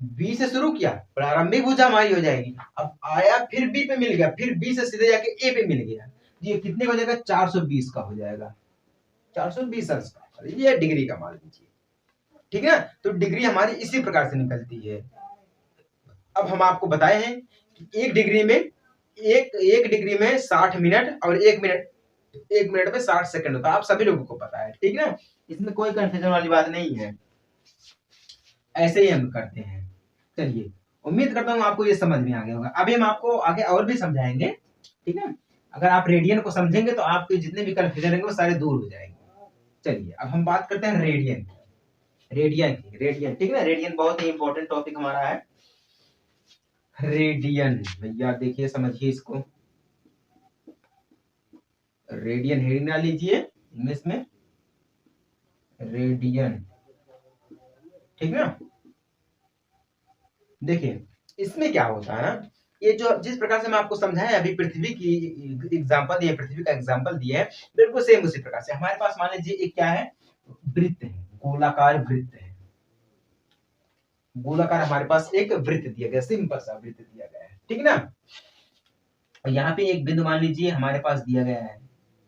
बी से शुरू किया, प्रारंभिक भुजा हमारी हो जाएगी। अब आया फिर बी पे मिल गया, फिर बी से सीधे जाके ए पे मिल गया, ये कितने का हो जाएगा, 420 का हो जाएगा, 420 अंश का, ये डिग्री का मान लीजिए, ठीक है। तो डिग्री हमारी इसी प्रकार से निकलती है। अब हम आपको बताए हैं कि एक डिग्री में 60 मिनट और एक मिनट में 60 सेकंड होता है, आप सभी लोगों को पता है, ठीक है। इसमें कोई कंफ्यूजन वाली बात नहीं है, ऐसे ही हम करते हैं। चलिए, उम्मीद करता हूँ आपको ये समझ में आ गया होगा। अभी हम आपको आगे और भी समझाएंगे, ठीक है। अगर आप रेडियन को समझेंगे तो आपके जितने भी कंफ्यूजन रहेंगे वो सारे दूर हो जाएंगे। चलिए, अब हम बात करते हैं रेडियन रेडियन, ठीक है ना। रेडियन बहुत ही इंपॉर्टेंट टॉपिक हमारा है। रेडियन, भैया देखिए समझिए इसको, रेडियन हेडिंग ना लीजिए इंग्लिश में, रेडियन, ठीक है। देखिए इसमें क्या होता है ना, ये जो जिस प्रकार से मैं आपको समझाया अभी, पृथ्वी की एग्जांपल दिया, पृथ्वी का एग्जांपल दिया है, बिल्कुल सेम उसी प्रकार से हमारे पास मान लीजिए एक क्या है, वृत्त है, गोलाकार वृत्त है, गोलाकार हमारे पास एक वृत्त दिया गया, सिंपल सा वृत्त दिया गया है, ठीक ना। और यहाँ पे एक बिंदु मान लीजिए हमारे पास दिया गया है,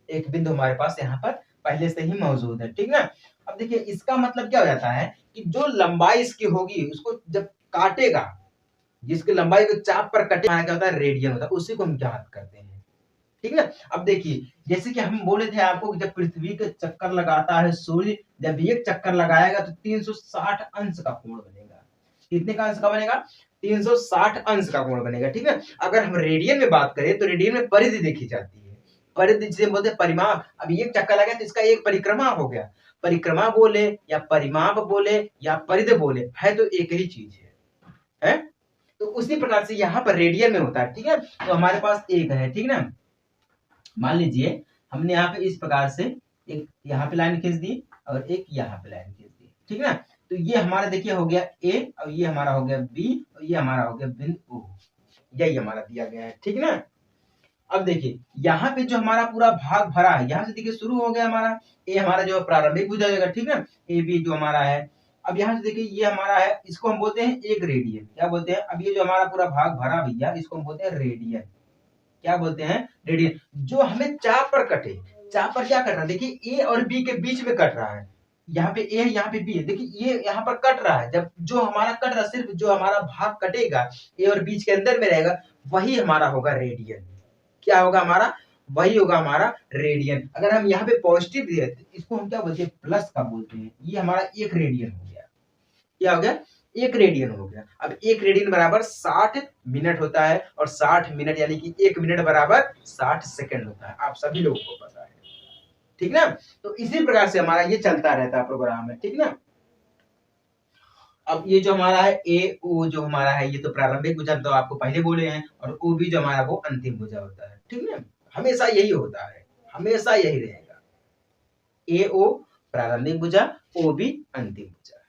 एक बिंदु हमारे पास यहाँ पर पहले से ही मौजूद है, ठीक ना। अब देखिए इसका मतलब क्या हो जाता है कि जो लंबाई इसकी होगी उसको जब काटेगा, जिसकी लंबाई को चाप पर कटे, क्या होता है, रेडियन होता है, उसी को हम ज्ञात करते हैं, ठीक ना। अब देखिए जैसे कि हम बोले थे आपको कि जब पृथ्वी का चक्कर लगाता है सूर्य, जब एक चक्कर लगाएगा तो 360 अंश का कोण बनेगा। कितने का अंश का बनेगा, 360 अंश का कोण बनेगा, ठीक है। अगर हम रेडियन में बात करें तो रेडियन में परिधि देखी जाती है, परिधि जिसे बोलते हैं परिमाप। अब एक चक्कर लगा तो इसका एक परिक्रमा हो गया, परिक्रमा बोले या परिमाप बोले या परिधि बोले, है तो एक ही चीज है? तो उसी प्रकार से यहाँ पर रेडियन में होता है, ठीक है। तो हमारे पास एक है, ठीक ना। मान लीजिए हमने यहाँ पे इस प्रकार से एक यहाँ पे लाइन खींच दी और एक यहाँ पे लाइन खींच दी, ठीक ना। तो ये हमारा देखिए हो गया ए और ये हमारा हो गया बी और ये हमारा हो गया बिंदु ओ, यही हमारा दिया गया है, ठीक ना। अब देखिए यहाँ पे जो हमारा पूरा भाग भरा है, यहाँ से देखिए शुरू हो गया हमारा, ए हमारा जो प्रारंभिक भुजा जाएगा, ठीक है, ए बी जो हमारा है। अब यहाँ से देखिए ये हमारा है, इसको हम बोलते हैं एक रेडियन, क्या बोलते हैं, अब ये जो हमारा पूरा भाग भरा भैया, इसको हम बोलते हैं रेडियन, क्या बोलते हैं, रेडियन। जो हमें चाप पर कटे, चाप पर क्या कट रहा है, देखिए ए और बी के बीच में कट रहा है, यहाँ पे ए है यहाँ पे बी है, देखिए ये यहाँ पर कट रहा है, जब जो हमारा कट रहा है, सिर्फ जो हमारा भाग कटेगा ए और बीच के अंदर में रहेगा, वही हमारा होगा रेडियन। क्या होगा हमारा, वही होगा हमारा रेडियन। अगर हम यहाँ पे पॉजिटिव दिए तो इसको हम क्या बोलते हैं, प्लस का बोलते हैं, ये हमारा एक रेडियन हो गया, क्या हो गया, एक रेडियन हो गया। अब एक रेडियन बराबर 60 मिनट होता है, और 60 मिनट यानी कि एक मिनट बराबर 60 सेकंड होता है, आप सभी लोगों को पता है, ठीक ना। तो इसी प्रकार से हमारा ये चलता रहता है प्रोग्राम में, ठीक ना। अब ये जो हमारा है ए ओ जो हमारा है, ये तो प्रारंभिक भुजा तो आपको पहले बोले हैं, और ओ भी जो हमारा वो अंतिम भुजा होता है, ठीक ना। हमेशा यही होता है, हमेशा यही रहेगा, ए ओ प्रारंभिक भुजा, ओ भी अंतिम भुजा,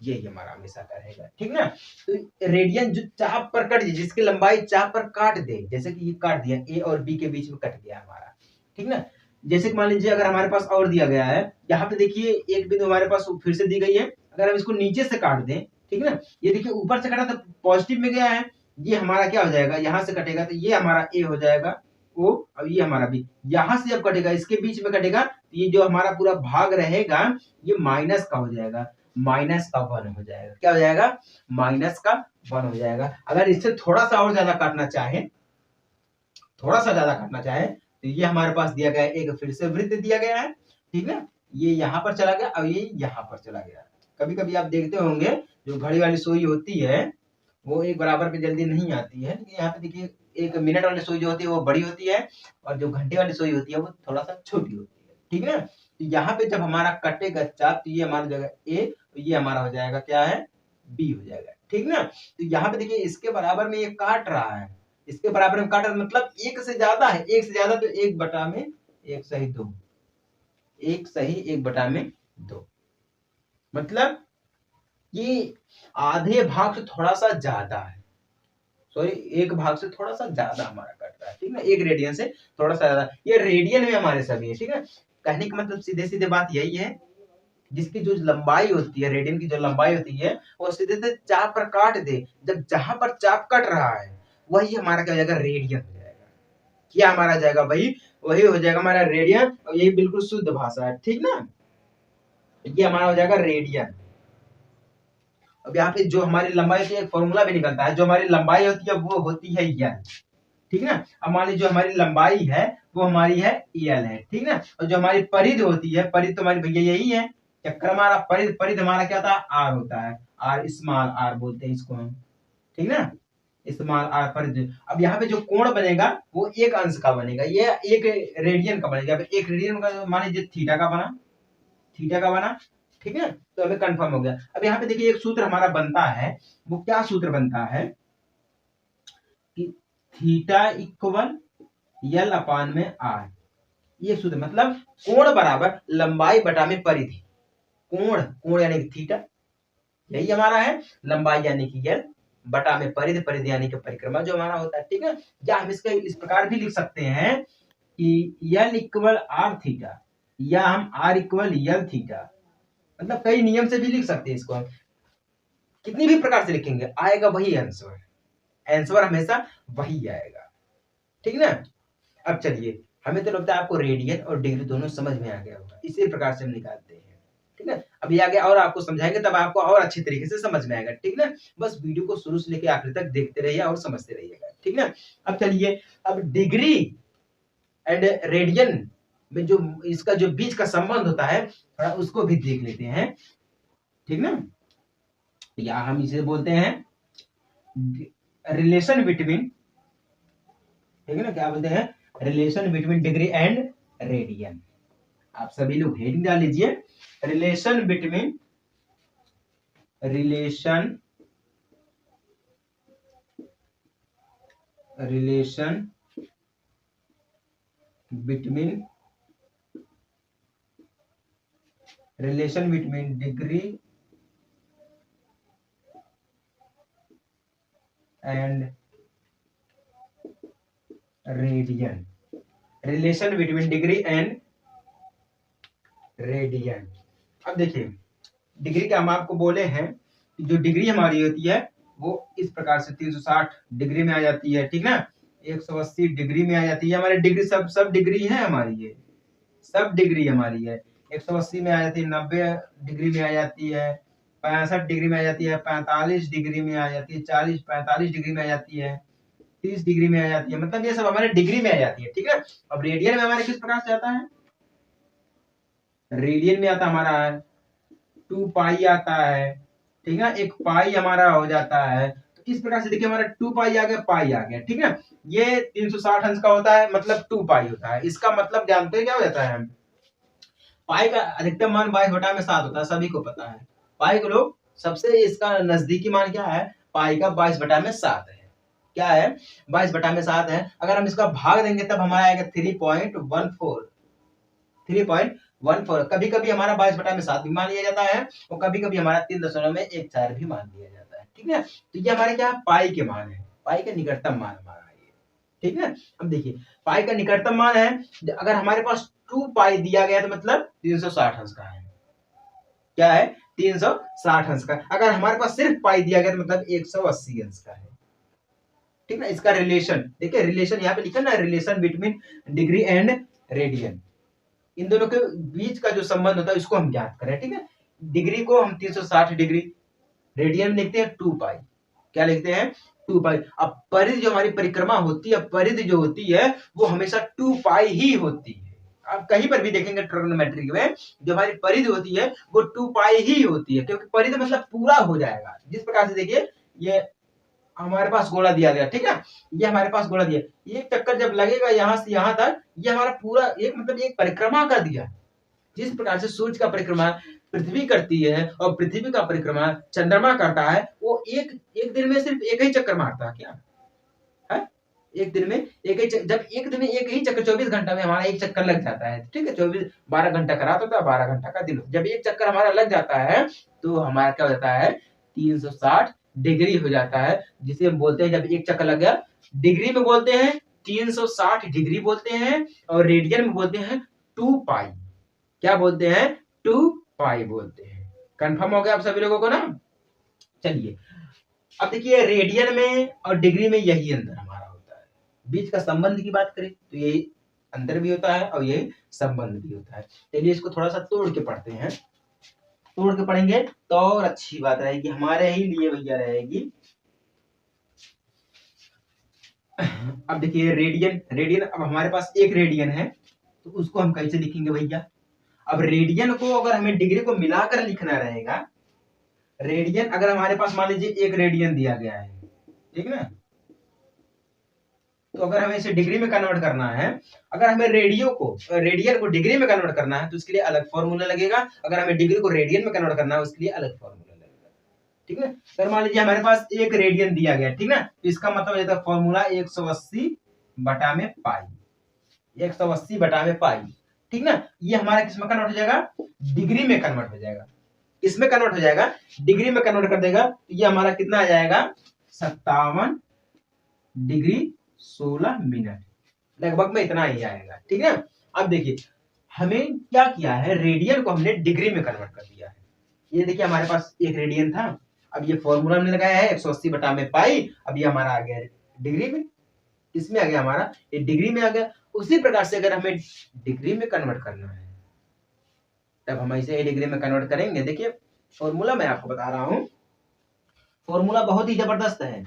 यही हमारा हमेशा का रहेगा, ठीक ना। तो रेडियन जो चाप पर कट, जिसकी लंबाई चाप पर काट दे, जैसे कि ये काट दिया, ए और बी के बीच में कट गया हमारा, ठीक ना। जैसे कि मान लीजिए अगर हमारे पास और दिया गया है, यहाँ पे देखिए एक बिंदु हमारे पास फिर से दी गई है, अगर हम इसको नीचे से काट दें, ठीक ना, ये देखिए ऊपर से कटा तो पॉजिटिव में गया है, ये हमारा क्या हो जाएगा, यहाँ से कटेगा तो ये हमारा ए हो जाएगा ओ, और ये हमारा बी, यहाँ से जब कटेगा इसके बीच में कटेगा तो ये जो हमारा पूरा भाग रहेगा ये माइनस का हो जाएगा, माइनस का 1 हो जाएगा, क्या हो जाएगा, माइनस का 1 हो जाएगा। अगर इससे थोड़ा सा और ज्यादा काटना चाहे, थोड़ा सा ज्यादा काटना चाहे तो ये हमारे पास दिया गया है, एक फिर से वृत्त दिया गया है, ठीक है, ये यहाँ पर चला गया और ये यहाँ पर चला गया। कभी कभी आप देखते होंगे जो घड़ी वाली सुई होती है वो एक बराबर पे जल्दी नहीं आती है, लेकिन यहाँ पे देखिए एक मिनट वाली सुई जो होती है वो बड़ी होती है और जो घंटे वाली सुई होती है वो थोड़ा सा छोटी होती है, ठीक है। तो यहाँ पे जब हमारा कटेगा चाप तो ये हमारा जगह ए, तो ये हमारा हो जाएगा क्या है, बी हो जाएगा, ठीक ना। तो यहाँ पे देखिए इसके बराबर में ये काट रहा है, इसके बराबर में काट रहा है मतलब एक से ज्यादा है, एक से ज्यादा तो 1/1 सही 2, 1 सही 1/2, मतलब ये आधे भाग से थोड़ा सा ज्यादा है, सॉरी एक भाग से थोड़ा सा ज्यादा हमारा कट रहा है, ठीक ना, एक रेडियन से थोड़ा सा ज्यादा, ये रेडियन में हमारे सभी है, ठीक है। कहने का मतलब सीधे सीधे बात यही है, जिसकी जो लंबाई होती है, रेडियन की जो लंबाई होती है वो सीधे से चाप पर काट दे, जब जहां पर चाप कट रहा है वही हमारा क्या हो जाएगा, रेडियन हो जाएगा, क्या हमारा जाएगा भाई, वही हो जाएगा हमारा रेडियन, और यही बिल्कुल शुद्ध भाषा है, ठीक ना, ये हमारा हो जाएगा रेडियन। अब यहाँ पे जो हमारी लंबाई होती है एक फॉर्मूला भी निकलता है, जो हमारी लंबाई होती है वो होती है यल, ठीक ना। अब मान लीजिए जो हमारी लंबाई है वो हमारी है यल है, ठीक ना, और जो हमारी परिधि होती है, परिधि तो हमारी भैया यही है, चक्कर हमारा परिधि, परिधि हमारा क्या होता है, आर होता है, आर स्मॉल आर बोलते हैं इसको हम, ठीक ना, स्मॉल आर परिधि। अब यहाँ पे जो कोण बनेगा वो एक अंश का बनेगा, ये एक रेडियन का बनेगा, एक रेडियन का मान लीजिए थीटा का बना, थीटा का बना, ठीक है, तो हमें कंफर्म हो गया। अब यहाँ पे देखिए एक सूत्र हमारा बनता है, वो क्या सूत्र बनता है कि थीटा इक्वल यल अपान में आर, ये सूत्र मतलब कोण बराबर लंबाई बटा में परिधि, कोण कोण यानी कि थीटा, यही हमारा है, लंबाई यानी कि यल बटा में परिधि, परिधि यानी कि परिक्रमा जो हमारा होता है, ठीक है। या हम इसके इस प्रकार भी लिख सकते हैं कि यल इक्वल आर थीटा, या हम आर इक्वल यल थीटा, मतलब कई नियम से भी लिख सकते हैं इसको हम, कितनी भी प्रकार से लिखेंगे आएगा वही आंसर, आंसर हमेशा वही आएगा, ठीक ना। अब चलिए, हमें तो लगता है आपको रेडियन और डिग्री दोनों समझ में आ गया होगा, इसी प्रकार से हम निकालते हैं, ठीक है। अभी आगे और आपको समझाएंगे तब आपको और अच्छी तरीके से समझ में आएगा, ठीक ना। बस वीडियो को शुरू से लेकर आखिर तक देखते रहिए और समझते रहिएगा, ठीक ना। अब चलिए, अब डिग्री एंड रेडियन में जो इसका जो बीच का संबंध होता है थोड़ा उसको भी देख लेते हैं, ठीक ना। या हम इसे बोलते हैं रिलेशन बिटवीन, ठीक है ना, क्या बोलते हैं, relation between degree and radian. आप सभी लोग हेडिंग डाल लीजिए, relation between, relation relation between, relation between degree and radian, relation between degree and radian. अब देखिए डिग्री का हम आपको बोले हैं कि जो डिग्री हमारी होती है वो इस प्रकार से 360 डिग्री में आ जाती है, ठीक ना, 180 डिग्री में आ जाती है, हमारी डिग्री सब डिग्री है हमारी, ये सब डिग्री हमारी है, 180 में आ जाती है, 90 डिग्री में आ जाती है, 65 डिग्री में आ जाती है, 45 डिग्री में आ जाती है, 45 डिग्री में आ जाती है, 30 डिग्री में आ जाती है, मतलब ये सब हमारे डिग्री में आ जाती है, ठीक है। अब रेडियन में हमारे किस प्रकार से आता है, रेडियन में आता हमारा 2 पाई आता है, ठीक है, एक पाई हमारा हो जाता है, तो इस प्रकार से देखिए हमारा 2 पाई आ गया, पाई आ गया, ठीक है। ये 360 अंश का होता है मतलब 2 पाई होता है, इसका मतलब जानते हैं क्या हो जाता है, पाई का अधिकतम मान 22/7 होता है, सभी को पता है। पाई को लोग सबसे इसका नजदीकी मान क्या है, पाई का 22/7 है, क्या है 22/7 है। अगर हम इसका भाग देंगे तब हमारा आएगा 3.14, 3.14 1/4, कभी कभी हमारा 22/7 भी मान लिया जाता है और कभी कभी हमारा 3.14 भी मान लिया जाता है। ठीक है, तो ये हमारे क्या पाई के मान है, पाई का निकटतम मान हमारा ये। ठीक है, अब देखिए पाई का निकटतम मान है, अगर हमारे पास 2 पाई दिया गया तो मतलब 360 अंश का है। क्या है? 360 अंश का। अगर हमारे पास सिर्फ पाई दिया गया तो मतलब 180 अंश का है। ठीक ना, इसका रिलेशन देखिए, रिलेशन यहाँ पे लिखा ना, relation between degree and radian, इन दोनों के बीच का जो संबंध होता है इसको हम ज्ञात करें। ठीक है, डिग्री को हम 360 डिग्री, रेडियन लिखते हैं 2 पाई। क्या लिखते हैं? 2 पाई। अब परिधि जो हमारी परिक्रमा होती है, परिधि जो होती है वो हमेशा 2 पाई ही होती है। आप कहीं पर भी देखेंगे ट्रिग्नोमेट्री में जो हमारी परिधि होती है वो 2 पाई ही होती है, क्योंकि परिधि मतलब पूरा हो जाएगा। जिस प्रकार से देखिए ये हमारे पास गोला दिया गया, ठीक है, ये हमारे पास गोला दिया, एक चक्कर जब लगेगा यहां से यहां तक, ये हमारा पूरा एक मतलब एक परिक्रमा कर दिया। जिस प्रकार से सूर्य का परिक्रमा पृथ्वी करती है और पृथ्वी का परिक्रमा चंद्रमा करता है, वो एक दिन में सिर्फ एक ही चक्कर मारता है। क्या है? एक दिन में एक ही जब एक दिन में एक ही चक्कर 24 घंटा में हमारा एक चक्कर लग जाता है। ठीक है, 12 घंटा का रात होता है, 12 घंटा का दिन होता है। जब एक चक्कर हमारा लग जाता है तो हमारा क्या हो जाता है? 360 डिग्री हो जाता है, जिसे हम बोलते हैं, जब एक चक्कर लग गया, डिग्री में बोलते हैं 360 डिग्री बोलते हैं, और रेडियन में बोलते हैं 2 पाई। क्या बोलते हैं? 2 पाई बोलते हैं। कंफर्म हो गया आप सभी लोगों को ना? चलिए अब देखिए, रेडियन में और डिग्री में यही अंतर हमारा होता है। बीच का संबंध की बात करें तो यही अंतर भी होता है और यही संबंध भी होता है। चलिए इसको थोड़ा सा तोड़ के पढ़ते हैं, तोड़ के पढ़ेंगे तो और अच्छी बात रहेगी, हमारे ही लिए भैया रहेगी। अब देखिए रेडियन, रेडियन अब हमारे पास एक रेडियन है तो उसको हम कैसे लिखेंगे भैया? अब रेडियन को अगर हमें डिग्री को मिलाकर लिखना रहेगा, रेडियन अगर हमारे पास मान लीजिए एक रेडियन दिया गया है, ठीक ना, तो अगर हमें इसे डिग्री में कन्वर्ट करना है, अगर हमें रेडियन को डिग्री में कन्वर्ट करना है तो इसके लिए अलग फॉर्मूला लगेगा, अगर हमें डिग्री को रेडियन में कन्वर्ट करना है उसके लिए अलग फॉर्मूला लगेगा। ठीक है, अगर मान लीजिए हमारे पास एक रेडियन दिया गया, ठीक ना, तो इसका मतलब हो जाता है फॉर्मूला 180 बटा में पाई, 180 बटा में पाई। ठीक ना, ये हमारा किसमें कन्वर्ट हो जाएगा? डिग्री में कन्वर्ट हो जाएगा। इसमें कन्वर्ट हो जाएगा, डिग्री में कन्वर्ट कर देगा तो ये हमारा कितना आ जाएगा? 57 डिग्री 16 मिनट, लगभग में इतना ही आएगा। ठीक है, अब देखिए हमें क्या किया है, रेडियन को हमने डिग्री में कन्वर्ट कर दिया है। ये देखिए हमारे पास एक रेडियन था, अब ये फॉर्मूला हमने लगाया है 180 बटा में पाई, अब ये हमारा आ गया डिग्री में, इसमें आ गया हमारा, ये डिग्री में आ गया। उसी प्रकार से अगर हमें डिग्री में कन्वर्ट करना है तब हम इसे डिग्री में कन्वर्ट करेंगे। देखिए फॉर्मूला मैं आपको बता रहा हूं, फॉर्मूला बहुत ही जबरदस्त है,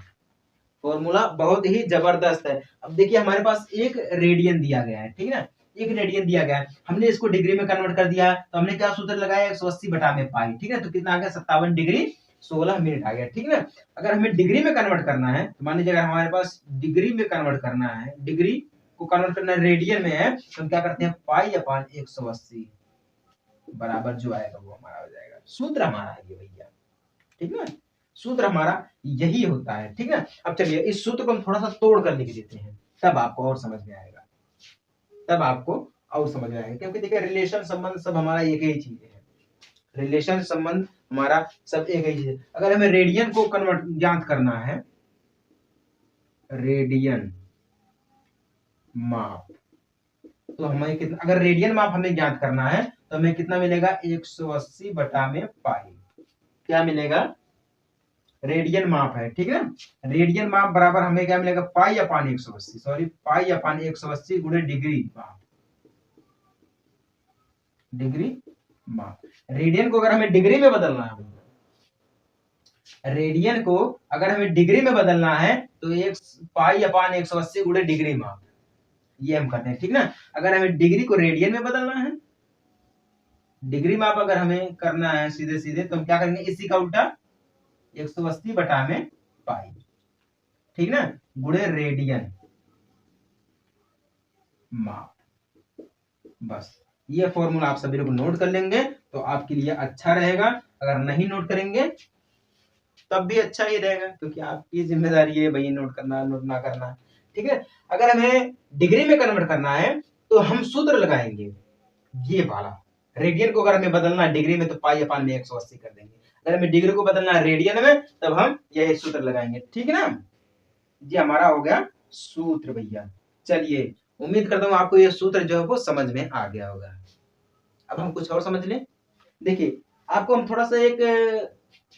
फॉर्मूला बहुत ही जबरदस्त है। अब देखिए हमारे पास एक रेडियन दिया गया है, ठीक है ना, एक रेडियन दिया गया है, हमने इसको डिग्री में कन्वर्ट कर दिया, तो हमने क्या सूत्र लगाया? 180 बटा में पाई। ठीक है, तो कितना आ गया? 57 डिग्री 16 मिनट आ गया। ठीक है ना, अगर हमें डिग्री में कन्वर्ट करना है तो मान लीजिए अगर हमारे पास डिग्री में कन्वर्ट करना है, डिग्री को कन्वर्ट करना रेडियन में है, तो हम क्या करते हैं? पाई अपान 180 बराबर जो आएगा वो हमारा हो जाएगा। सूत्र हमारा है ये भैया, ठीक है, सूत्र हमारा यही होता है। ठीक है, अब चलिए इस सूत्र को हम थोड़ा सा तोड़ कर लिख देते हैं, तब आपको और समझ में आएगा, तब आपको और समझ में आएगा। क्योंकि देखिए रिलेशन संबंध सब हमारा एक ही चीज है, रिलेशन संबंध हमारा सब एक ही चीज है। अगर हमें रेडियन को कन्वर्ट ज्ञात करना है, रेडियन माप, तो हमें कितना, अगर रेडियन माप हमें ज्ञात करना है तो हमें कितना मिलेगा? 180 बटा में पाई। क्या मिलेगा? रेडियन माप है, ठीक है ना, रेडियन माप बराबर हमें क्या मिलेगा? पाई अपान 180, सॉरी पाई अपान 180 गुणे डिग्री माप, डिग्री माप। रेडियन को अगर हमें डिग्री में बदलना है, रेडियन को अगर हमें डिग्री में बदलना है तो एक पाई अपान 180 गुणे डिग्री माप, ये हम करते हैं। ठीक ना, अगर हमें डिग्री को रेडियन में बदलना है, डिग्री माप अगर हमें करना है सीधे सीधे, तो हम क्या करेंगे? इसी का उल्टा 180 बटा में पाई, ठीक ना, गुणे रेडियन माप। बस ये फॉर्मूला आप सभी लोग नोट कर लेंगे तो आपके लिए अच्छा रहेगा, अगर नहीं नोट करेंगे तब भी अच्छा ही रहेगा, क्योंकि आपकी जिम्मेदारी है भाई नोट करना, नोट ना करना। ठीक है, अगर हमें डिग्री में कन्वर्ट करना है तो हम सूत्र लगाएंगे ये वाला, रेडियन को अगर हमें बदलना है डिग्री में तो पाई अपान में 180 कर देंगे। अगर हमें डिग्री को बदलना है रेडियन में तब हम यही सूत्र लगाएंगे। ठीक है ना, ये हमारा हो गया सूत्र भैया। चलिए, उम्मीद करता हूँ आपको ये सूत्र जो है वो समझ में आ गया होगा। अब हम कुछ और समझ लें। देखिए, आपको हम थोड़ा सा एक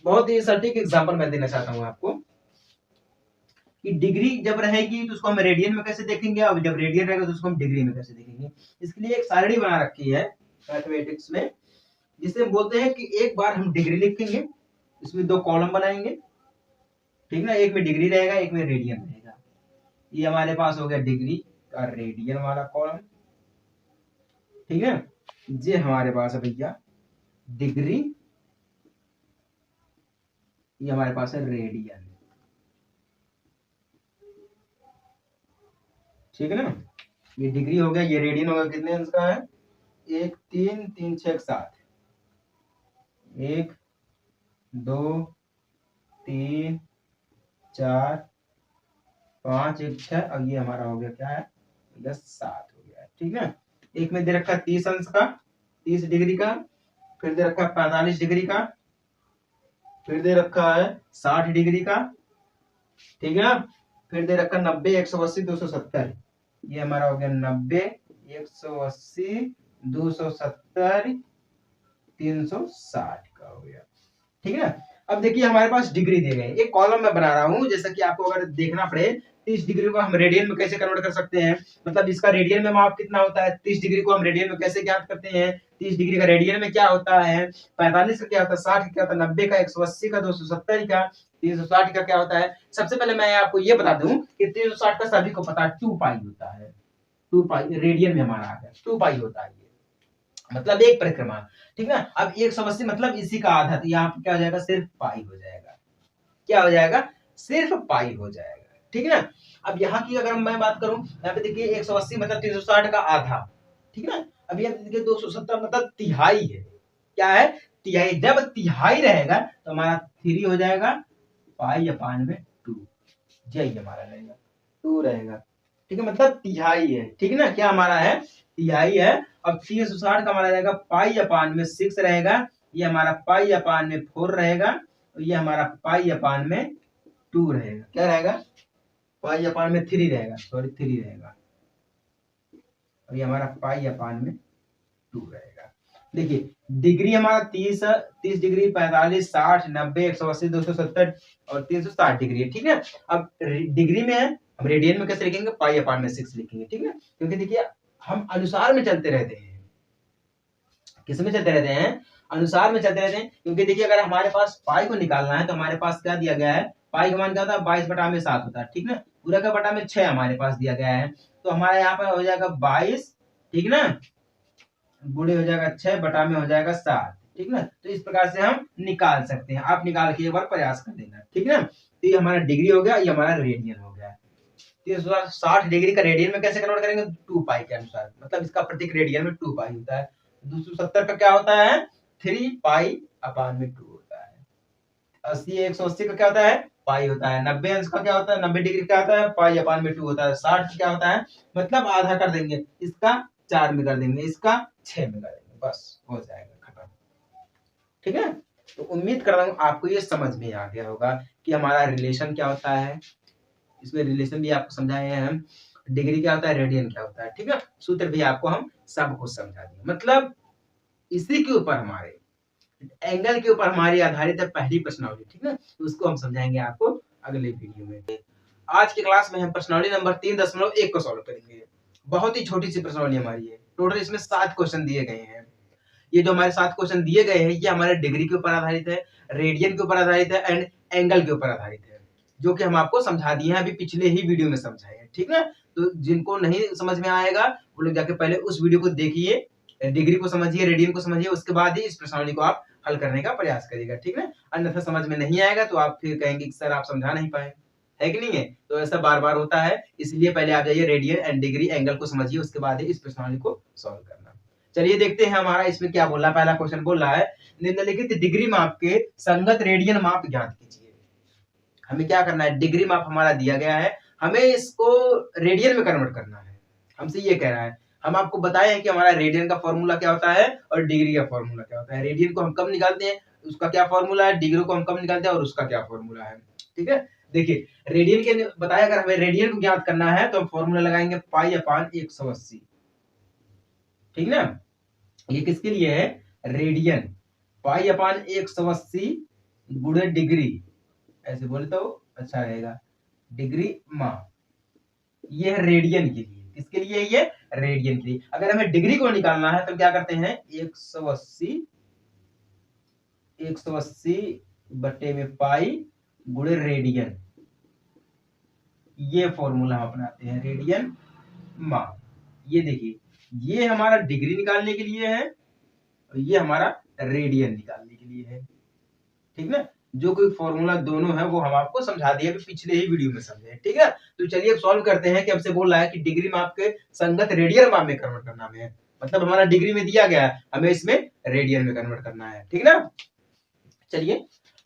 बहुत ही सटीक एग्जांपल मैं देना चाहता हूँ आपको कि डिग्री जब रहेगी तो उसको हम रेडियन में कैसे देखेंगे, और जब रेडियन रहेगा तो उसको हम डिग्री में कैसे देखेंगे। इसके लिए एक सारणी बना रखी है मैथमेटिक्स में, जिसे हम बोलते हैं कि एक बार हम डिग्री लिखेंगे, इसमें 2 कॉलम बनाएंगे, ठीक ना, एक में डिग्री रहेगा एक में रेडियन रहेगा। ये हमारे पास हो गया डिग्री का रेडियन वाला कॉलम, ठीक है। ये हमारे पास है भैया डिग्री, ये हमारे पास है रेडियन, ठीक है ना। ये डिग्री हो गया, ये रेडियन होगा, कितने अंश का है, 1 3 3 6 7, 1 2 3 4 5 1 6, अब ये हमारा हो गया क्या है, 7 हो गया, ठीक है। एक में दे रखा है 30 अंश का, 30 डिग्री का, फिर दे रखा है 45 डिग्री का, फिर दे रखा है 60 डिग्री का, ठीक है ना, फिर दे रखा 90 180 270, ये हमारा हो गया 90 180 270 360 का हो गया, ठीक है ना। अब देखिए हमारे पास डिग्री दे गए, एक कॉलम मैं बना रहा हूं, जैसा कि आपको अगर देखना पड़े 30 डिग्री को हम रेडियन में कैसे कन्वर्ट कर सकते हैं, मतलब इसका रेडियन में माप कितना होता है, 30 डिग्री को हम रेडियन में कैसे ज्ञात करते हैं, 30 डिग्री का रेडियन में क्या होता है, 45 का क्या होता है, 60 का क्या होता है, 90 का 180 का 270 का 360 का क्या होता है। सबसे पहले मैं आपको ये बता दूं कि 360 का सभी को पता है 2 पाई होता है, 2 पाई रेडियन में हमारा आ गया 2 पाई होता है, मतलब एक परिक्रमा, ठीक ना। अब 180 मतलब इसी का आधा, तो यहाँ पे क्या हो जाएगा, सिर्फ पाई हो जाएगा, क्या हो जाएगा, सिर्फ पाई हो जाएगा, ठीक है ना। अब यहाँ की अगर मैं बात करूं, यहाँ पे देखिए 180 मतलब 360 का आधा, ठीक है ना। अब यहाँ देखिए 270 मतलब तिहाई है, क्या है, तिहाई। जब तिहाई रहेगा तो हमारा 3 हो जाएगा, पाई अपान में 2, यही हमारा रहेगा 2 रहेगा, ठीक है, मतलब तिहाई है, ठीक है ना, क्या हमारा है, तिहाई है। अब 360 का हमारा रहेगा पाई अपान में 6 रहेगा, ये हमारा पाई अपान में 4 रहेगा, और ये हमारा पाई अपान में 2 रहेगा, क्या रहेगा, पाई अपान में 3 रहेगा, सॉरी 3 रहेगा, और ये हमारा पाई अपान में 2 रहेगा। देखिए डिग्री हमारा 30 डिग्री 45 60 90 180 270 और 360 डिग्री है, ठीक है। अब डिग्री में है, हम रेडियन में कैसे लिखेंगे, पाई अपान में 6 लिखेंगे, ठीक है, क्योंकि देखिए हम अनुसार में चलते रहते हैं, किस में चलते रहते हैं, अनुसार में चलते रहते हैं, क्योंकि देखिए अगर हमारे पास पाई को निकालना है तो हमारे पास क्या दिया गया है, पाई का मान क्या होता है, 22 बटा में 7 होता है, ठीक ना, पूरा का बटा में 6 हमारे पास दिया गया है, तो हमारे यहाँ पर हो जाएगा 22, ठीक ना, गुणे हो जाएगा 6 बटा में हो जाएगा 7, ठीक ना। तो इस प्रकार से हम निकाल सकते हैं, आप निकाल के एक बार प्रयास कर देना, ठीक ना। तो ये हमारा डिग्री हो गया, ये हमारा रेडियन हो गया। 360 डिग्री का रेडियन में कैसे कन्वर्ट करेंगे, 2 पाई के अनुसार, मतलब इसका प्रतीक रेडियन में 2 पाई होता है। 270 का क्या होता है, 3 पाई अपान में 2 होता है। 80 180 का क्या होता है, पाई होता है। 90 अंश का क्या होता है, 90 डिग्री क्या होता है, पाई अपान में 2 होता है। 60 क्या होता है, मतलब आधा कर देंगे, इसका 4 में कर देंगे, इसका 6 में कर देंगे, बस हो जाएगा खत्म, ठीक है। तो उम्मीद कर रहा हूँ आपको ये समझ में आ गया होगा कि हमारा रिलेशन क्या होता है, इसमें रिलेशन भी आपको समझाए हैं हम, डिग्री क्या होता है, रेडियन क्या होता है, ठीक है। सूत्र भी आपको हम सब कुछ समझा दिए, मतलब इसी के ऊपर हमारे एंगल के ऊपर हमारी आधारित है पहली प्रश्नावली, ठीक है, तो उसको हम समझाएंगे आपको अगले वीडियो में। आज की क्लास में हम प्रश्नावली नंबर 3.1 को सॉल्व करेंगे। बहुत ही छोटी सी प्रश्नावली हमारी है, टोटल इसमें 7 क्वेश्चन दिए गए हैं। ये जो हमारे 7 क्वेश्चन दिए गए हैं ये हमारे डिग्री के ऊपर आधारित है, रेडियन के ऊपर आधारित है एंड एंगल के ऊपर आधारित है, जो कि हम आपको समझा दिए हैं, अभी पिछले ही वीडियो में समझाए हैं, ठीक है। तो जिनको नहीं समझ में आएगा वो लोग जाके पहले उस वीडियो को देखिए, डिग्री को समझिए, रेडियन को समझिए, उसके बाद ही इस प्रश्नावली को आप हल करने का प्रयास करिएगा, ठीक है। अन्यथा समझ में नहीं आएगा तो आप फिर कहेंगे कि सर आप समझा नहीं पाए, है कि नहीं है। तो ऐसा बार बार होता है, इसलिए पहले आप जाइए रेडियन एंड डिग्री एंगल को समझिए, उसके बाद ही इस प्रश्नावली को सॉल्व करना। चलिए देखते हैं हमारा इसमें क्या बोल रहा है। पहला क्वेश्चन बोल रहा है निम्नलिखित डिग्री माप के संगत रेडियन माप ज्ञात कीजिए। हमें क्या करना है, डिग्री माप हमारा दिया गया है, हमें इसको रेडियन में कन्वर्ट करना है, हमसे ये कह रहा है। हम आपको बताए हैं कि हमारा रेडियन का फॉर्मूला क्या होता है और डिग्री का फॉर्मूला क्या होता है। रेडियन को हम कब निकालते हैं, उसका क्या फॉर्मूला है, डिग्री को हम कब निकालते हैं और उसका क्या फॉर्मूला है। ठीक है, देखिए रेडियन के बताया, अगर हमें रेडियन को ज्ञात करना है तो हम फॉर्मूला लगाएंगे पाई अपान 180। ठीक ना, ये किसके लिए है, रेडियन, पाई अपान 180 गुणे डिग्री, ऐसे बोले तो अच्छा रहेगा, डिग्री माँ, ये है रेडियन के लिए। किसके लिए, ये रेडियन के लिए। अगर हमें डिग्री को निकालना है तो क्या करते हैं, 180 बटे में पाई गुणे रेडियन, ये फॉर्मूला हम अपनाते हैं, रेडियन मा। ये देखिए, ये हमारा डिग्री निकालने के लिए है और ये हमारा रेडियन निकालने के लिए है। ठीक ना, जो कोई फॉर्मूला दोनों है वो हम आपको समझा दिए पिछले ही वीडियो में समझे। ठीक है, तो चलिए अब सॉल्व करते हैं कि हमसे बोल रहा है कि डिग्री माप के संगत रेडियन माप में कन्वर्ट करना है, मतलब हमारा डिग्री में दिया गया है, हमें इसमें रेडियन में कन्वर्ट करना है। ठीक ना, चलिए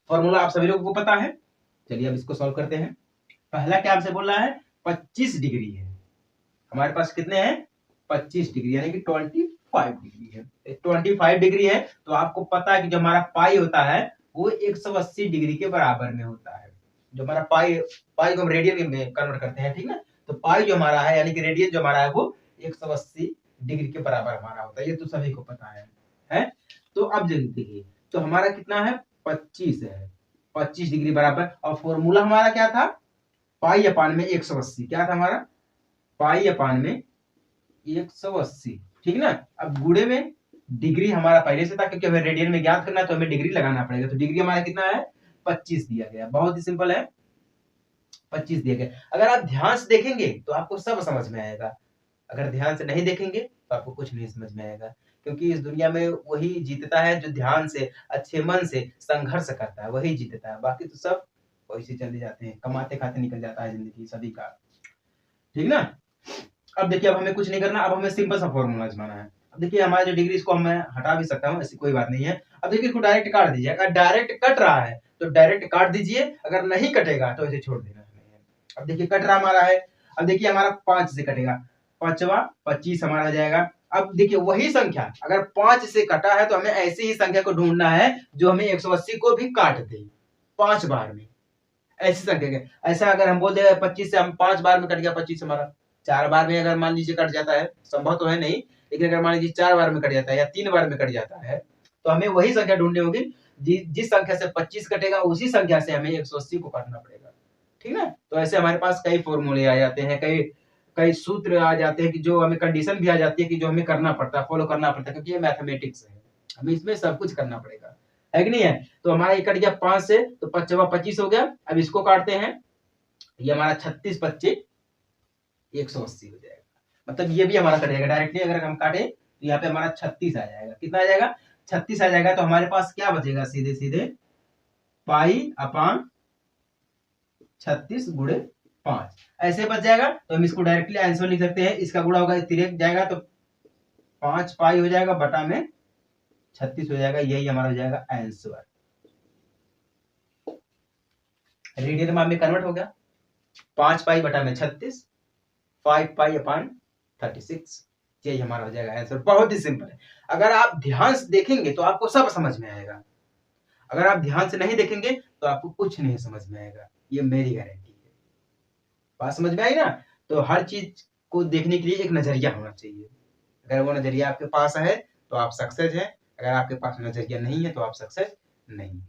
फॉर्मूला आप सभी लोगों को पता है, चलिए अब इसको सॉल्व करते हैं। पहला क्या हमसे बोल रहा है, 25 डिग्री है हमारे पास, कितने हैं 25 डिग्री, यानी कि 25 डिग्री है। 25 डिग्री है तो आपको पता है कि जो हमारा पाई होता है वो 180 डिग्री के बराबर में होता है। जो हमारा पाई को हम रेडियन में कन्वर्ट करते हैं। ठीक ना, तो पाई जो हमारा है यानी कि रेडियन जो हमारा है वो 180 डिग्री के बराबर हमारा होता है, ये तो सभी को पता है? तो अब देखिए, तो हमारा कितना है, 25 है, 25 डिग्री बराबर, और फॉर्मूला हमारा क्या था, पाई अपान में 180, क्या था हमारा, पाई अपान में 180। ठीक ना, अब गुणे में डिग्री हमारा पहले से था, क्योंकि हमें रेडियन में ज्ञात करना है तो हमें डिग्री लगाना पड़ेगा, तो डिग्री हमारा कितना है, 25 दिया गया, बहुत ही सिंपल है, 25 दिया गया। अगर आप ध्यान से देखेंगे तो आपको सब समझ में आएगा, अगर ध्यान से नहीं देखेंगे तो आपको कुछ नहीं समझ में आएगा, क्योंकि इस दुनिया में वही जीतता है जो ध्यान से, अच्छे मन से संघर्ष करता है, वही जीतता है, बाकी तो सब वैसे चले जाते हैं, कमाते खाते निकल जाता है जिंदगी सभी का। ठीक ना, अब देखिए, अब हमें कुछ नहीं करना, अब हमें सिंपल सा फॉर्मूला आजमाना है। अब देखिए हमारा जो डिग्री, इसको मैं हटा भी सकता हूँ, ऐसी कोई बात नहीं है। अब देखिए इसको डायरेक्ट काट दीजिए, अगर डायरेक्ट कट रहा है तो डायरेक्ट काट दीजिए, अगर नहीं कटेगा तो ऐसे छोड़ देना है। अब देखिए कट रहा हमारा है, अब देखिए हमारा 5 से कटेगा, 5×5 हमारा आ जाएगा। अब देखिए वही संख्या अगर 5 से कटा है तो हमें ऐसी ही संख्या को ढूंढना है जो हमें 180 को भी काट दे 5 बार में, ऐसी संख्या। ऐसा अगर हम बोल दे 25 से हम 5 बार में कट गया 25 हमारा, 4 बार में अगर मान लीजिए कट जाता है, संभव तो है नहीं, लेकिन अगर मान लीजिए 4 बार में कट जाता है या 3 बार में कट जाता है, तो हमें वही संख्या ढूंढनी होगी, जिस संख्या से 25 कटेगा उसी संख्या से हमें 180 को काटना पड़ेगा। ठीक ना, तो ऐसे हमारे पास कई फॉर्मूले आ जाते हैं, कई कई सूत्र आ जाते हैं कि जो हमें कंडीशन भी आ जाती है कि जो हमें करना पड़ता है, फॉलो करना पड़ता है, क्योंकि ये मैथमेटिक्स है, हमें इसमें सब कुछ करना पड़ेगा, है कि नहीं है। तो हमारा ये कट गया 5 से, तो 5×25 हो गया। अब इसको काटते हैं, ये हमारा 36×25 180 हो जाएगा, मतलब ये भी हमारा कट जाएगा डायरेक्टली, अगर हम काटे तो यहाँ पे हमारा 36 आ जाएगा, कितना आ जाएगा, 36 आ जाएगा। तो हमारे पास क्या बचेगा, सीधे सीधे पाई अपान 36 गुणे 5 ऐसे बच जाएगा। तो हम इसको डायरेक्टली आंसर लिख सकते हैं, इसका गुणा होगा तिरक जाएगा तो 5 पाई हो जाएगा बटा में 36 हो जाएगा, यही हमारा हो जाएगा आंसर। रेडियन में कन्वर्ट हो गया, 5 पाई बटा में 36, 5 पाई अपान 36, यही हमारा हो जाएगा आंसर। बहुत ही सिंपल है, अगर आप ध्यान से देखेंगे तो आपको सब समझ में आएगा, अगर आप ध्यान से नहीं देखेंगे तो आपको कुछ नहीं समझ में आएगा, ये मेरी गारंटी है। बात समझ में आई ना, तो हर चीज को देखने के लिए एक नजरिया होना चाहिए, अगर वो नजरिया आपके पास है तो आप सक्सेस है, अगर आपके पास नजरिया नहीं है तो आप सक्सेस नहीं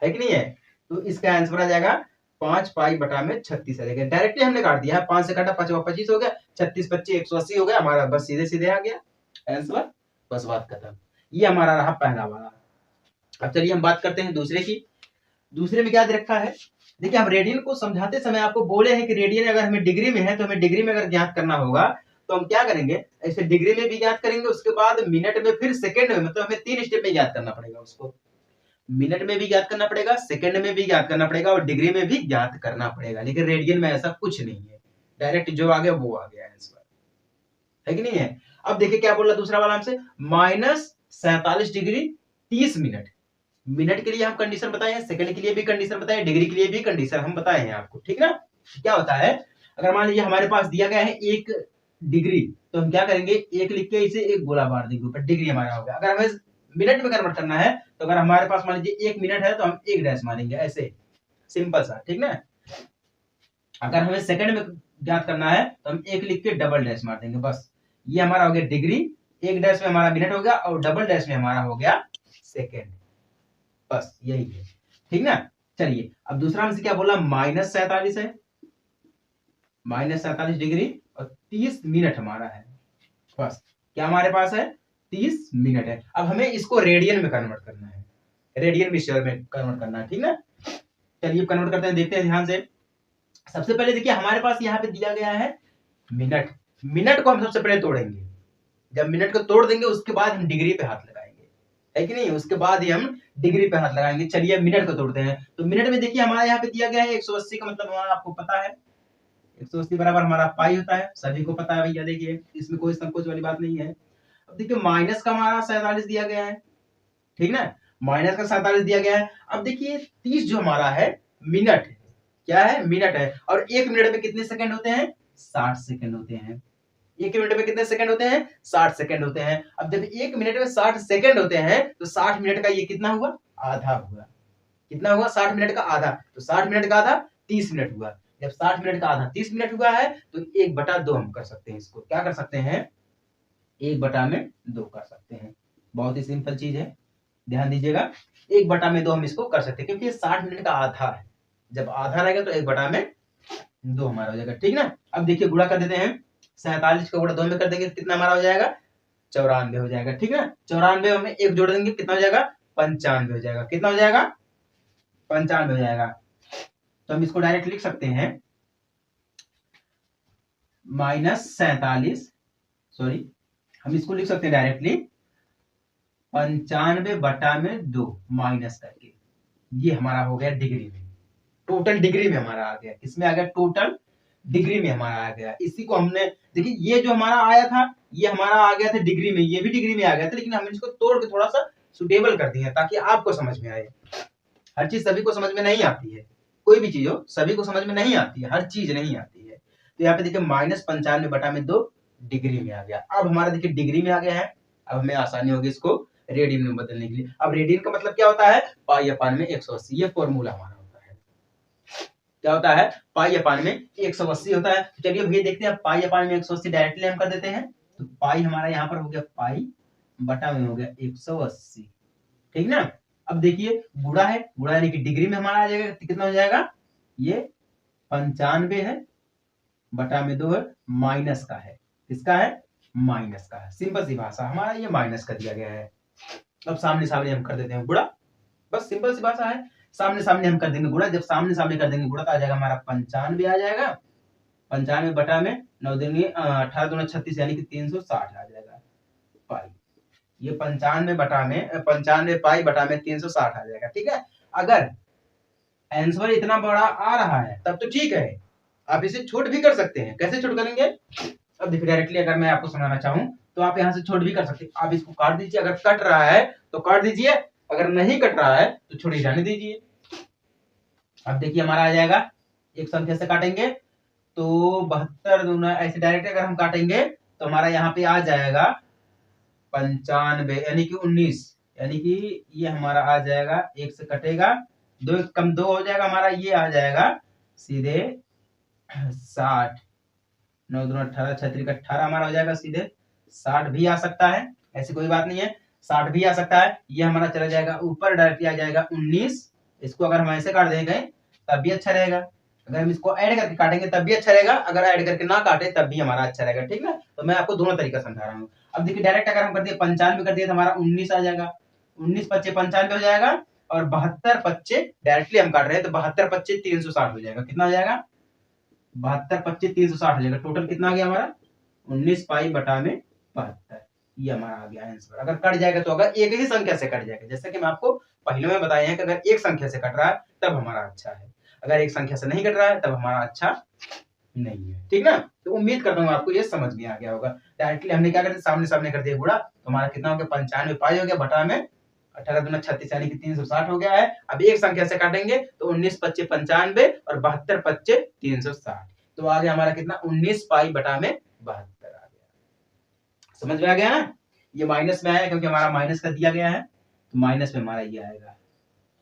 है कि नहीं है। तो इसका आंसर आ जाएगा 5 पाई बटा में 36 आ जाएगा, डायरेक्टली हमने काट दिया है, 5 से काटा 5×25 हो गया, 36×25 180 हो गया हमारा, बस सीधे सीधे आ गया आंसर, बस बात खत्म। ये हमारा रहा पहला वाला। अब चलिए हम बात करते हैं दूसरे की। दूसरे में क्या दे रखा है, देखिए हम रेडियन को समझाते समय आपको बोले हैं कि रेडियन अगर हमें डिग्री में है तो हमें डिग्री में अगर ज्ञात करना होगा तो हम क्या करेंगे, ऐसे डिग्री में भी ज्ञात करेंगे, उसके बाद मिनट में, फिर सेकंड में, मतलब हमें 3 स्टेप में ज्ञात करना पड़ेगा उसको, मिनट में भी ज्ञात करना पड़ेगा, सेकंड में भी ज्ञात करना पड़ेगा और डिग्री में भी ज्ञात करना पड़ेगा। लेकिन रेडियन में ऐसा कुछ नहीं है, डायरेक्ट जो आ गया वो आ गया आंसर, है कि नहीं है। अब देखिए क्या बोल रहा दूसरा वाला हमसे, -47 डिग्री 30 मिनट। मिनट के लिए हम कंडीशन बताए हैं, सेकंड के लिए भी कंडीशन बताए, डिग्री के लिए भी कंडीशन हम बताए हैं आपको, ठीक ना। क्या होता है, अगर मान लीजिए हमारे पास दिया गया है एक डिग्री, तो हम क्या करेंगे, एक लिख के इसे एक गोला मार देंगे ऊपर, डिग्री हमारा हो गया। अगर हमें मिनट में कन्वर्ट करना है तो अगर हमारे पास मान लीजिए 1 मिनट है तो हम 1 डैश मारेंगे, ऐसे सिंपल सा, ठीक ना। अगर हमें सेकंड में ज्ञात करना है तो हम 1 लिख के डबल डैश मार देंगे, बस ये हमारा हो गया डिग्री। 1 डैश में हमारा मिनट हो गया और डबल डैश में हमारा हो गया सेकेंड, बस यही है, ठीक ना। चलिए अब दूसरा हमसे क्या बोला, -47 है, -47 डिग्री और 30 मिनट हमारा है, बस क्या हमारे पास है, 30 मिनट है। अब हमें इसको रेडियन में कन्वर्ट करना है, रेडियन विषय में कन्वर्ट करना है, ठीक ना। चलिए कन्वर्ट करते हैं, देखते हैं ध्यान से। सबसे पहले देखिए हमारे पास यहाँ पे दिया गया है मिनट, मिनट को हम सबसे पहले तोड़ेंगे। जब मिनट को तोड़ देंगे उसके बाद हम डिग्री पे हाथ लगाएंगे, है कि नहीं, उसके बाद ही हम डिग्री पे हाथ लगाएंगे। चलिए मिनट को तोड़ते हैं। तो मिनट में देखिए हमारे यहाँ पे दिया गया है 180 का मतलब हमारा आपको पता है 180 बराबर हमारा पाई होता है, सभी को पता है भैया, देखिए इसमें कोई संकोच वाली बात नहीं है। अब देखिए माइनस का हमारा 47 दिया गया है, ठीक ना, माइनस का 47 दिया गया है। अब देखिए 30 जो हमारा है मिनट, क्या है, मिनट है, और 1 मिनट में कितने सेकंड होते हैं, 60 सेकंड होते हैं। 1 मिनट में कितने सेकंड होते हैं, 60 सेकंड होते हैं। अब जब 1 मिनट में 60 सेकंड होते हैं तो 60 मिनट का ये कितना हुआ, आधा हुआ, कितना हुआ, 60 मिनट का आधा, तो 60 मिनट का आधा 30 मिनट हुआ। जब 60 मिनट का आधा 30 मिनट हुआ है तो 1/2 हम कर सकते हैं, इसको क्या कर सकते हैं, 1/2 कर सकते हैं। बहुत ही सिंपल चीज है, ध्यान दीजिएगा, 1/2 हम इसको कर सकते हैं, क्योंकि 60 मिनट का आधा है, जब आधा रहेगा तो 1/2 हमारा हो जाएगा, ठीक ना। अब देखिए गुणा कर देते हैं, 47 का गुणा 2 में कर देंगे कितना हमारा हो जाएगा, 94 हो जाएगा, ठीक है। 94 में 1 जोड़ देंगे कितना हो जाएगा, 95 हो जाएगा, कितना हो जाएगा, 95 हो जाएगा। तो हम इसको डायरेक्ट लिख सकते हैं -47, सॉरी हम इसको लिख सकते हैं डायरेक्टली 95/2 माइनस करके, ये हमारा हो गया डिग्री में, टोटल डिग्री में हमारा आ गया, किसमें आ गया, टोटल डिग्री में हमारा आ गया। इसी को हमने देखिए ये जो हमारा आया था ये हमारा आ गया था डिग्री में, ये भी डिग्री में आ गया था, लेकिन हमने इसको तोड़ के थोड़ा सा सुटेबल कर दिया ताकि आपको समझ में आए। हर चीज सभी को समझ में नहीं आती है, कोई भी चीज हो सभी को समझ में नहीं आती है, हर चीज नहीं आती है। तो यहाँ पे देखिए -95/2 डिग्री में आ गया। अब हमारा देखिए डिग्री में आ गया है, अब हमें आसानी होगी इसको रेडियन में बदलने के लिए। अब रेडियन का मतलब क्या होता है, π/180, ये फॉर्मूला हमारा होता है, क्या होता है, π/180 होता है। चलिए भैया देखते हैं, π/180 डायरेक्टली हम कर देते हैं, तो पाई हमारा यहाँ पर हो गया π/में हो गया 180, ठीक ना। अब देखिए गुणा है, गुणा यानी कि डिग्री में हमारा आ जाएगा, कितना हो जाएगा, ये 95 है बटा में 2 है, माइनस का है, किसका है, माइनस का है, सिंपल सी भाषा हमारा ये माइनस कर दिया गया है। अब सामने सामने हम कर देते हैं गुणा, बस सिंपल सी भाषा है, सामने सामने हम कर देंगे गुणा। जब सामने सामने कर देंगे गुणा तो आ जाएगा हमारा 95 आ जाएगा, 95 बटा में 9 देंगे 18 दूना 36 यानी कि 360 आ जाएगा पाई, ये 95 बटा में 95 पाई बटा में 360 आ जाएगा, ठीक है। अगर आंसर इतना बड़ा आ रहा है तब तो ठीक है, आप इसे छोट भी कर सकते हैं, कैसे छोट करेंगे, अब देखिए डायरेक्टली अगर मैं आपको समझाना चाहूं तो आप यहाँ से छोट भी कर सकते हैं। आप इसको काट दीजिए, अगर कट रहा है तो काट दीजिए, अगर नहीं कट रहा है तो छोड़ ही जाने दीजिए। अब देखिए हमारा आ जाएगा, एक संख्या से काटेंगे तो 72 दूना, ऐसे डायरेक्ट अगर हम काटेंगे तो हमारा यहाँ पे आ जाएगा 95 यानी कि 19, यानी कि ये हमारा आ जाएगा, एक से कटेगा 2 कम 2 हो जाएगा हमारा, ये आ जाएगा सीधे 60, 9 दूना 18, 36 का 18 हमारा हो जाएगा सीधे 60 भी आ सकता है, ऐसी कोई बात नहीं है, 60 भी आ सकता है। ये हमारा चला जाएगा ऊपर, डायरेक्टली आ जाएगा 19, इसको अगर हम ऐसे काट देंगे तब भी अच्छा रहेगा, अगर हम इसको ऐड करके काटेंगे तब भी अच्छा रहेगा, अगर ऐड करके ना काटे तब भी हमारा अच्छा रहेगा, ठीक है। तो मैं आपको दोनों तरीका समझा रहा हूँ। अब देखिए डायरेक्ट अगर हम कर दिए 95 कर दिए तो हमारा 19 आ जाएगा, 19 पच्चे 95 हो जाएगा, और 72 पच्चे डायरेक्टली हम काट रहे हैं तो 72 पच्चे 360 हो जाएगा, कितना हो जाएगा, 72 पच्चे 360 हो जाएगा, टोटल कितना आ गया हमारा 19 पाई बटा में 72, ये हमारा आ गया आंसर। अगर कट जाएगा तो अगर एक ही संख्या से कट जाएगा, जैसे कि मैं आपको पहले में बताया है कि अगर एक संख्या से कट रहा है तब हमारा अच्छा है, अगर एक संख्या से नहीं कट रहा है तब हमारा अच्छा नहीं है, ठीक ना। तो उम्मीद करता हूँ आपको ये समझ में आ गया होगा। डायरेक्टली हमने क्या कर दिया, सामने सामने कर दिया गुणा, तो हमारा कितना हो गया 95 पाई हो गया बटा में 18 दूना 36 यानी कि 360 हो गया है। अब एक संख्या से काटेंगे तो 19 पच्चे 95 और 72 पच्चे 360, तो आ गया हमारा कितना 19 पाई बटा में 72। समझ में आ गया ना? ये माइनस में आया क्योंकि हमारा माइनस का दिया गया है, तो माइनस में हमारा ये आएगा,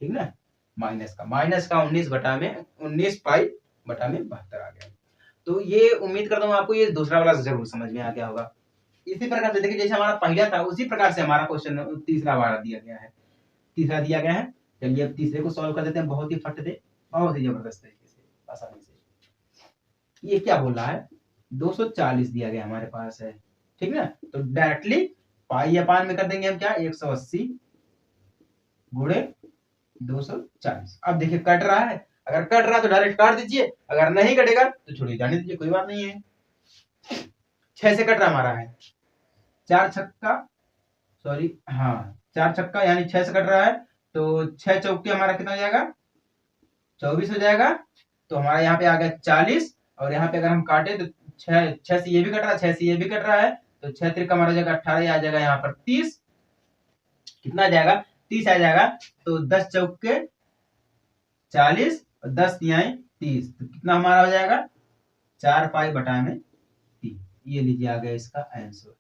ठीक ना? माइनस का 19 पाई बटा में 72 आ गया। तो ये उम्मीद करता हूँ आपको ये दूसरा वाला जरूर समझ में आ गया होगा। इसी प्रकार से देखिए, जैसे हमारा पहला था उसी प्रकार से हमारा क्वेश्चन तीसरा वाला दिया गया है। तीसरा दिया गया है, चलिए अब तीसरे को सॉल्व कर देते हैं बहुत ही फट दे, बहुत ही जबरदस्त तरीके से, आसानी से। ये क्या बोल रहा है, 240 दिया गया हमारे पास है, ठीक ना? तो डायरेक्टली पाई अपान में कर देंगे हम क्या, 180 गुणे 240। अब देखिए कट रहा है, अगर कट रहा है तो डायरेक्ट काट दीजिए, अगर नहीं कटेगा तो छोड़िए, जाने दीजिए, कोई बात नहीं है। 6 से कट रहा हमारा है, 4 छक्का, सॉरी हाँ 4 छक्का यानी 6 से कट रहा है, तो 6 चौके हमारा कितना हो जाएगा, 24 हो जाएगा। तो हमारा यहाँ पे आ गया 40, और यहाँ पे अगर हम काटे तो 6 से ये भी कट रहा है, 6 से ये भी कट रहा है, तो 6 त्रिक हमारा जाएगा 18, आ जाएगा यहाँ पर 30, कितना आ जाएगा, 30 आ जाएगा। तो 10 चौके 40 और 10 तिहाई 30, तो कितना हमारा हो जाएगा, 4 पाई बटा में 3। ये लीजिए आ गया इसका आंसर,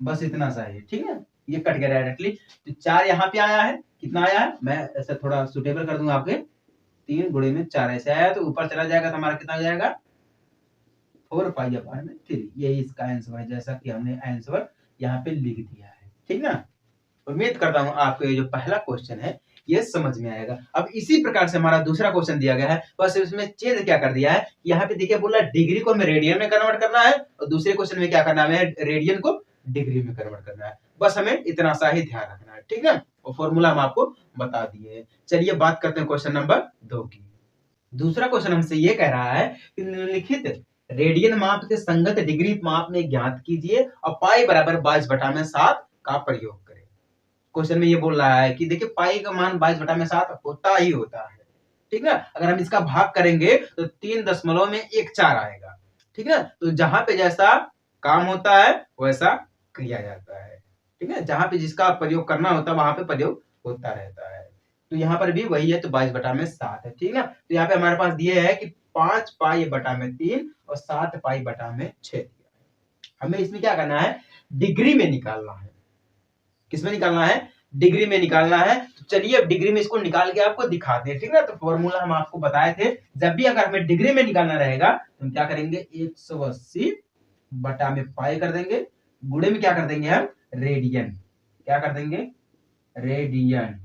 बस इतना सा है, ठीक है? ये कट गया डायरेक्टली। तो 4 यहाँ पे आया है, कितना आया है, मैं ऐसा थोड़ा सुटेबल कर दूंगा आपके, 3 गुणे में 4 ऐसे आया, तो ऊपर चला जाएगा तो हमारा कितना हो जाएगा, 4 पाई अपान में 3। यही इसका आंसर है, जैसा कि हमने आंसर यहाँ पे लिख दिया है, ठीक ना? उम्मीद करता हूँ आपको ये जो पहला क्वेश्चन है ये समझ में आएगा। अब इसी प्रकार से हमारा दूसरा क्वेश्चन दिया गया है, बस इसमें चेंज क्या कर दिया है, यहाँ पे देखिए बोला डिग्री को हमें रेडियन में कन्वर्ट करना है, और दूसरे क्वेश्चन में क्या करना है, रेडियन को डिग्री में कन्वर्ट करना है। बस हमें इतना सा ही ध्यान रखना है, ठीक है? और फॉर्मूला हम आपको बता दिए। चलिए बात करते हैं क्वेश्चन नंबर 2 की। दूसरा क्वेश्चन हमसे ये कह रहा है कि निम्नलिखित रेडियन माप के संगत डिग्री माप में ज्ञात कीजिए और पाई बराबर 22/7 का प्रयोग करें। क्वेश्चन में ये बोल रहा है कि देखिए पाई का मान 22/7 होता ही होता है, ठीक ना? अगर हम इसका भाग करेंगे तो 3.14 आएगा, ठीक है? तो जहां पे जैसा काम होता है वैसा किया जाता है, ठीक है? जहां पे जिसका प्रयोग करना होता है वहां पे प्रयोग होता रहता है। तो यहाँ पर भी वही है, तो 22/7 है, ठीक ना? तो यहाँ पे हमारे पास दिए है कि 5 पाई बटा में 3 और 7 पाई बटा में 6 दिया है। हमें इसमें क्या करना है, डिग्री में निकालना है। किसमें निकालना है, डिग्री में निकालना है। तो चलिए अब डिग्री में इसको निकाल के आपको दिखाते हैं, ठीक ना? तो फॉर्मूला हम आपको बताए थे, जब भी अगर हमें डिग्री में निकालना रहेगा तो हम क्या करेंगे, 180 बटा में पाई कर देंगे, गुणे में क्या कर देंगे हम, रेडियन, क्या कर देंगे, रेडियन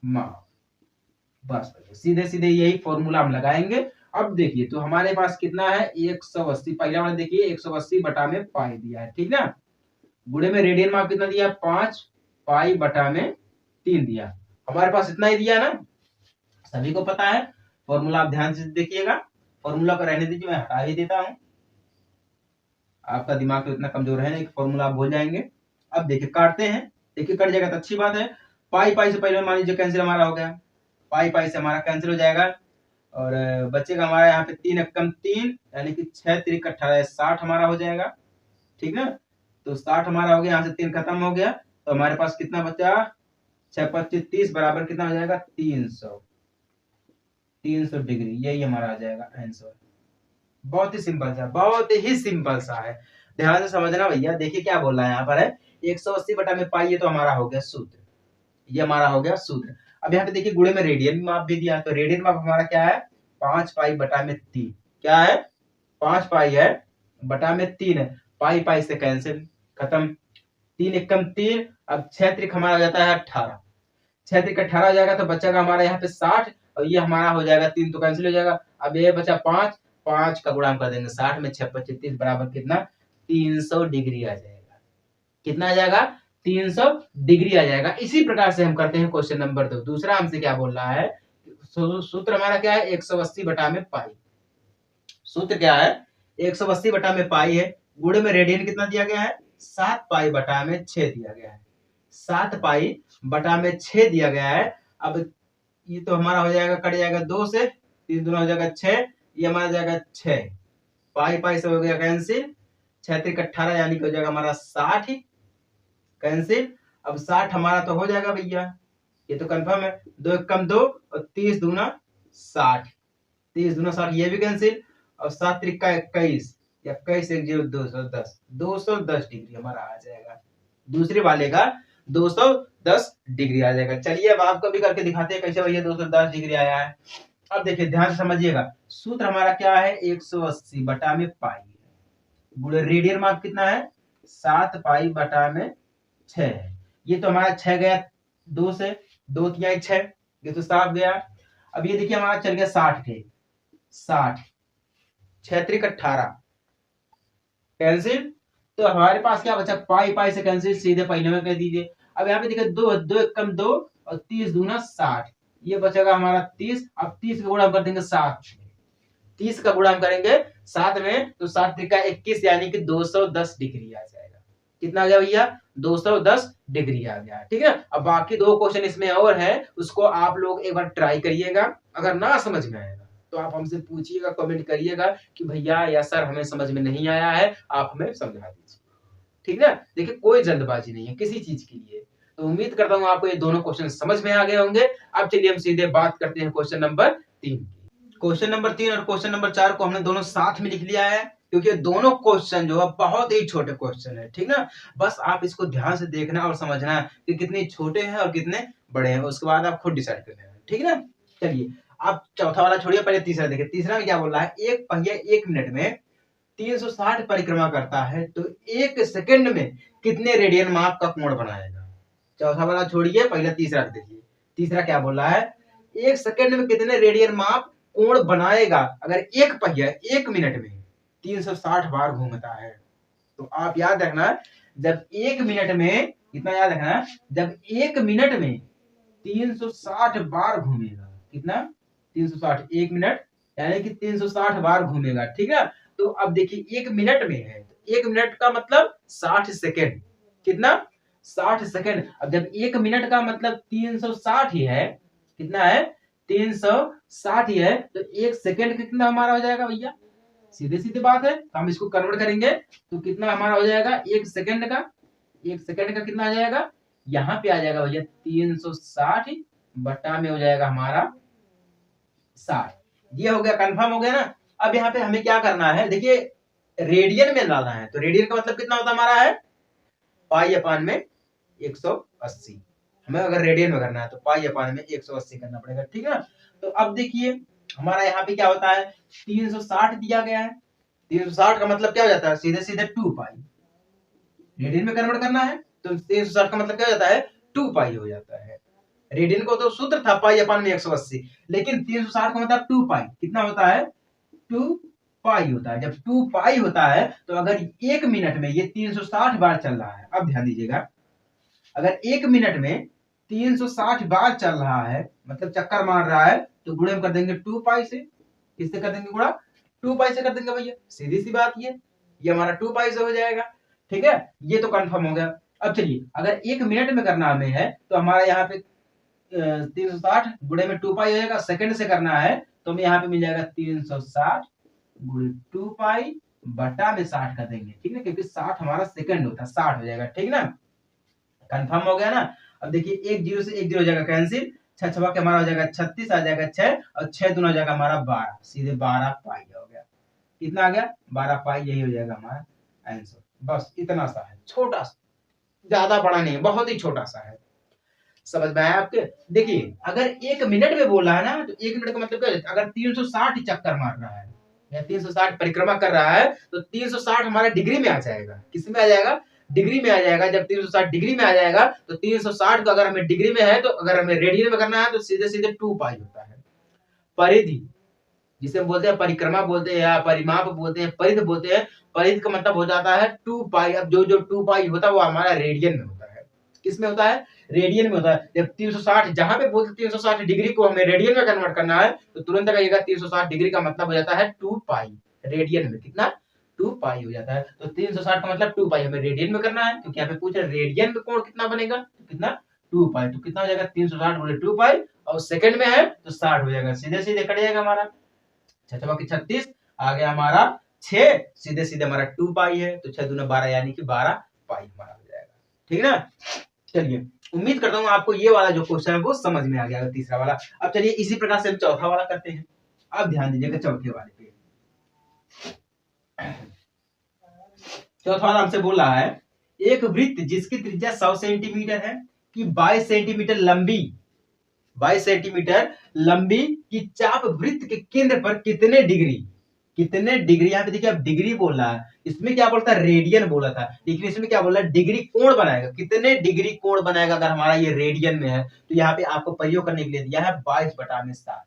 माप। बस सीधे सीधे यही फॉर्मूला हम लगाएंगे। अब देखिए तो हमारे पास कितना है, 180, पहला वाला देखिए 180 बटा में पाई दिया है, ठीक ना? गुणे में रेडियन माप कितना दिया, 5 पाई बटा में 3 दिया। हमारे पास इतना ही दिया ना, सभी को पता है। फॉर्मूला आप ध्यान से देखिएगा, फॉर्मूला को रहने दीजिए, मैं हटा ही देता हूं, आपका दिमाग तो इतना कमजोर है नहीं कि फॉर्मूला आप भूल जाएंगे। अब देखिए काटते हैं, देखिए कट जाएगा तो अच्छी बात है। पाई पाई से पहले मान लीजिए कैंसिल हमारा हो गया, पाई पाई से हमारा कैंसिल हो जाएगा, और बचेगा हमारा यहाँ पे 3 एकम 3 यानी कि 6 त्रिक 18 60 हमारा हो जाएगा, ठीक ना? तो 60 हमारा हो गया, यहाँ से 3 खत्म हो गया, तो हमारे पास कितना बचा, 6 25 30 बराबर कितना हो जाएगा, 300 डिग्री। यही हमारा आ जाएगा आंसर। बहुत ही सिंपल सा, बहुत ही सिंपल सा है, ध्यान से समझना भैया। देखिए क्या बोल रहा है यहाँ पर है, 180 बटा में पाई, ये तो हमारा हो गया सूत्र, ये हमारा हो गया सूत्र। अब यहाँ पे देखिए गुणे में रेडियन माप भी दिया है, तो रेडियन माप हमारा क्या है, 5 पाई बटा में 3, क्या है, 5 पाई है बटा में 3 है, पाई पाई से कैंसिल, खत्म, 3 एकम 3, अब 6 त्रिक हमारा हो जाता है 18, 6 त्रिक 18 हो जाएगा, तो बचेगा हमारा यहाँ पे 60, और ये हमारा हो जाएगा 3 तो कैंसिल हो जाएगा। अब ये बचा 5, 5 का गुणा हम कर देंगे 60 में, 6 25 30 बराबर कितना, 300 डिग्री आ जाएगा। कितना आ जाएगा, 300 डिग्री आ जाएगा। इसी प्रकार से हम करते हैं क्वेश्चन नंबर 2। दूसरा हमसे क्या बोल रहा है, सूत्र हमारा क्या है, 180 बटा में पाई, सूत्र क्या है, 180 बटा में पाई है, गुणे में रेडियन कितना दिया गया है, 7 पाई बटा में 6 दिया गया है, 7 पाई बटा में 6 दिया गया है। अब ये तो हमारा हो जाएगा, कट जाएगा 2 से, 3 दूना हो जाएगा 6, ये हमारा जाएगा 6, पाई पाई से हो गया कैंसिल, 6 त्रिक 18 यानी कि हो जाएगा हमारा 60 ही, कैंसिल। अब 60 हमारा तो हो जाएगा भैया, ये तो कंफर्म है, 2 एकम 2 और 30 दूना 60, 30 दूना 60, ये भी कैंसिल, और 7 त्रिक 21, 21 एक 0 210 210 डिग्री हमारा आ जाएगा। दूसरे वाले का 210 डिग्री आ जाएगा। चलिए अब आपको भी करके दिखाते हैं कैसे भैया 210 डिग्री आया है। अब देखिए ध्यान से समझिएगा, सूत्र हमारा क्या है 180 बटा में पाई गुणे रेडियन माप कितना है 7 पाई बटा में 6 है। ये तो हमारा 6 गया 2 से, 2 तिहाई 6, ये तो 7 गया। अब ये देखिए हमारा चल गया 60 थे, 60 6 त्रिक 18 कैंसिल। तो हमारे पास क्या बचा, पाई पाई से कैंसिल, सीधे पहिने में कर दीजिए। अब यहाँ पे देखिए 2 2 एक कम 2 और 30 दूना 60, ये बचेगा हमारा 30। अब 30 का गुणा हम कर देंगे 7, 30 का गुणा हम करेंगे 7 में, तो 7 त्रिका 21 यानी कि 210 डिग्री आ जाएगा। कितना आ गया भैया 210 डिग्री आ गया। ठीक है, अब बाकी 2 क्वेश्चन इसमें और है, उसको आप लोग एक बार ट्राई करिएगा। अगर ना समझ में आएगा तो आप हमसे पूछिएगा, कमेंट करिएगा कि भैया या सर हमें समझ में नहीं आया है, आप हमें समझा दीजिए। ठीक है, देखिए कोई जल्दबाजी नहीं है किसी चीज के लिए। तो उम्मीद करता हूँ आपको ये दोनों क्वेश्चन समझ में आ गए होंगे। अब चलिए हम सीधे बात करते हैं क्वेश्चन नंबर 3 की। क्वेश्चन नंबर 3 और क्वेश्चन नंबर 4 को हमने दोनों साथ में लिख लिया है, क्योंकि दोनों क्वेश्चन जो है बहुत ही छोटे क्वेश्चन है। ठीक ना, बस आप इसको ध्यान से देखना और समझना कि कितने छोटे हैं और कितने बड़े हैं, उसके बाद आप खुद डिसाइड कर लेना। ठीक ना, चलिए आप चौथा वाला छोड़िए, पहले तीसरा देखिए। तीसरा में क्या बोल रहा है, एक पहिया 1 मिनट में 360 परिक्रमा करता है तो 1 सेकंड में कितने रेडियन माप का कोण बनाएगा। चौथा वाला छोड़िए, पहले तीसरा देखिए। तीसरा क्या बोल रहा है, 1 सेकंड में कितने रेडियन माप कोण बनाएगा अगर एक पहिया 1 मिनट में 360 बार घूमता है। तो आप याद रखना, जब 1 मिनट में, इतना याद रखना, जब 1 मिनट में 360 बार घूमेगा, कितना 360, 1 मिनट यानी कि 360 बार घूमेगा। ठीक है, तो अब देखिए 1 मिनट में है, 1 मिनट का मतलब 60 सेकेंड, कितना 60 सेकेंड। अब जब 1 मिनट का मतलब 360 ही है, कितना है 360 ही है, तो 1 सेकेंड कितना हमारा हो जाएगा भैया, सीधे सीधे बात है। हम इसको कन्वर्ट करेंगे तो कितना हमारा हो जाएगा 1 सेकेंड का, 1 सेकेंड का कितना आ जाएगा, यहाँ पे आ जाएगा भैया 360 बटा में हो जाएगा हमारा 60। ये हो गया, कंफर्म हो गया ना। अब यहाँ पे हमें क्या करना है, देखिए रेडियन में डालना है, तो रेडियन का मतलब कितना होता हमारा है पाई अपान में 180। हमें अगर रेडियन में करना है तो पाई अपान में 180 करना पड़ेगा। ठीक है, तो अब देखिए हमारा यहाँ पे क्या होता है, 360 दिया गया है, 360 का मतलब क्या हो जाता है, सीधे सीधे 2 पाई। रेडियन में कन्वर्ट करना है तो 360 का मतलब क्या हो जाता है 2 पाई हो जाता है। रेडियन को तो सूत्र था पाई अपान में 180, लेकिन 360 का मतलब 2 पाई, कितना होता है 2 पाई होता है। जब 2 पाई होता है तो अगर 1 मिनट में ये 360 बार चल रहा है, अब ध्यान दीजिएगा, अगर 1 मिनट में 360 बार चल रहा है मतलब चक्कर मार रहा है, तो गुणे हम कर देंगे 2 पाई से। किससे कर देंगे गुणा, 2 पाई से कर देंगे भैया, सीधी सी बात ये हमारा 2 पाई से हो जाएगा। ठीक है, ये तो कंफर्म हो गया। अब चलिए अगर 1 मिनट में करना हमें है तो हमारा यहाँ पे 360 गुणे में 2 पाई हो जाएगा। सेकंड से करना है तो हमें यहाँ पे मिल जाएगा 360 गुणे 2 पाई बटा में 60 कर देंगे। ठीक है, क्योंकि 60 हमारा सेकंड होता है, 60 हो जाएगा। ठीक ना, कंफर्म हो गया ना। अब देखिए 1 0 से 1 0 हो जाएगा कैंसिल, 6 छवा के हमारा हो जाएगा 36 आ जाएगा 6, और 6 दूना हो जाएगा हमारा 12, सीधे 12 पाई हो गया। कितना आ गया 12 पाई, यही हो जाएगा हमारा आंसर। बस इतना सा है, छोटा सा, ज्यादा बड़ा नहीं है, बहुत ही छोटा सा है। समझ में आया आपके। देखिए अगर 1 मिनट में बोला है ना, तो 1 मिनट का मतलब क्या है, अगर 360 चक्कर मार रहा है या 360 परिक्रमा कर रहा है तो 360 हमारा डिग्री में आ जाएगा। किस में आ जाएगा, डिग्री में आ जाएगा। जब 360 डिग्री में आ जाएगा तो 360 को अगर हमें डिग्री में है, तो अगर हमें रेडियन में करना है तो सीधे सीधे 2 पाई होता है। परिधि जिसे हम बोलते हैं परिक्रमा बोलते हैं या परिमाप बोलते हैं, परिध बोलते हैं, परिध का मतलब हो जाता है 2 पाई। अब जो 2 पाई होता है वो हमारा रेडियन में होता है। किस में होता है, रेडियन में होता है। जब 360 जहां पे बोलते 360 डिग्री को हमें रेडियन में कन्वर्ट करना है तो तुरंत कहिएगा 360 डिग्री का मतलब हो जाता है 2 पाई। रेडियन में कितना 2 पाई हो जाता है। तो 360 का मतलब 2 पाई हमें रेडियन में करना है, क्योंकि यहाँ पे पूछ रहे रेडियन में कोण कितना बनेगा, तो कितना 2 पाई। तो कितना हो जाएगा 360 गुणे 2 पाई, और सेकंड में है तो 60 हो जाएगा। सीधे सीधे कट जाएगा हमारा 6 की 36 आ गया हमारा 6, सीधे सीधे हमारा 2 पाई है, तो 6 दूना 12 यानी कि 12 पाई हमारा हो जाएगा। ठीक ना, चलिए उम्मीद करता हूँ आपको ये वाला जो क्वेश्चन है वो समझ में आ गया, तीसरा वाला। अब चलिए इसी प्रकार से हम चौथा वाला करते हैं। अब ध्यान दीजिएगा चौथे वाले पे। चौथा वाला हमसे बोल रहा है एक वृत्त जिसकी त्रिज्या 100 सेंटीमीटर है कि 22 सेंटीमीटर लंबी 22 सेंटीमीटर लंबी की चाप वृत्त के केंद्र पर कितने डिग्री यहाँ पे देखिए अब डिग्री बोल रहा है, इसमें क्या बोलता है रेडियन बोला था, लेकिन इसमें क्या बोल रहा है डिग्री कोण बनाएगा, कितने डिग्री कोण बनाएगा अगर हमारा ये रेडियन में है। तो यहाँ पे आपको प्रयोग करने के लिए दिया है 22/7,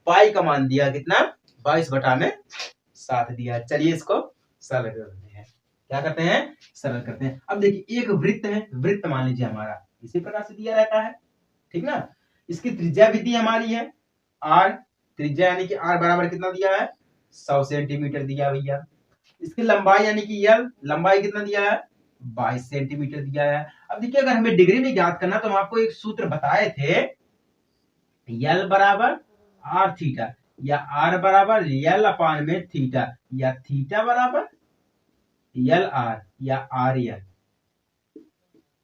पाई का मान दिया कितना 22/7 दिया। चलिए इसको सरल करते हैं, क्या करते हैं सरल करते हैं। अब देखिए एक वृत्त है, वृत्त मान लीजिए हमारा इसी प्रकार से दिया रहता है, ठीक ना। इसकी त्रिज्या भी दी हमारी है r, त्रिज्या यानी कि r बराबर कितना दिया है 100 सेंटीमीटर दिया भैया। इसकी लंबाई यानी कि l, लंबाई कितना दिया है 22 सेंटीमीटर दिया है। अब देखिए अगर हमें डिग्री में ज्ञात करना तो हम आपको एक सूत्र बताए थे, l बराबर r थीटा या r बराबर l अपान में थीटा या थीटा बराबर l r या r l।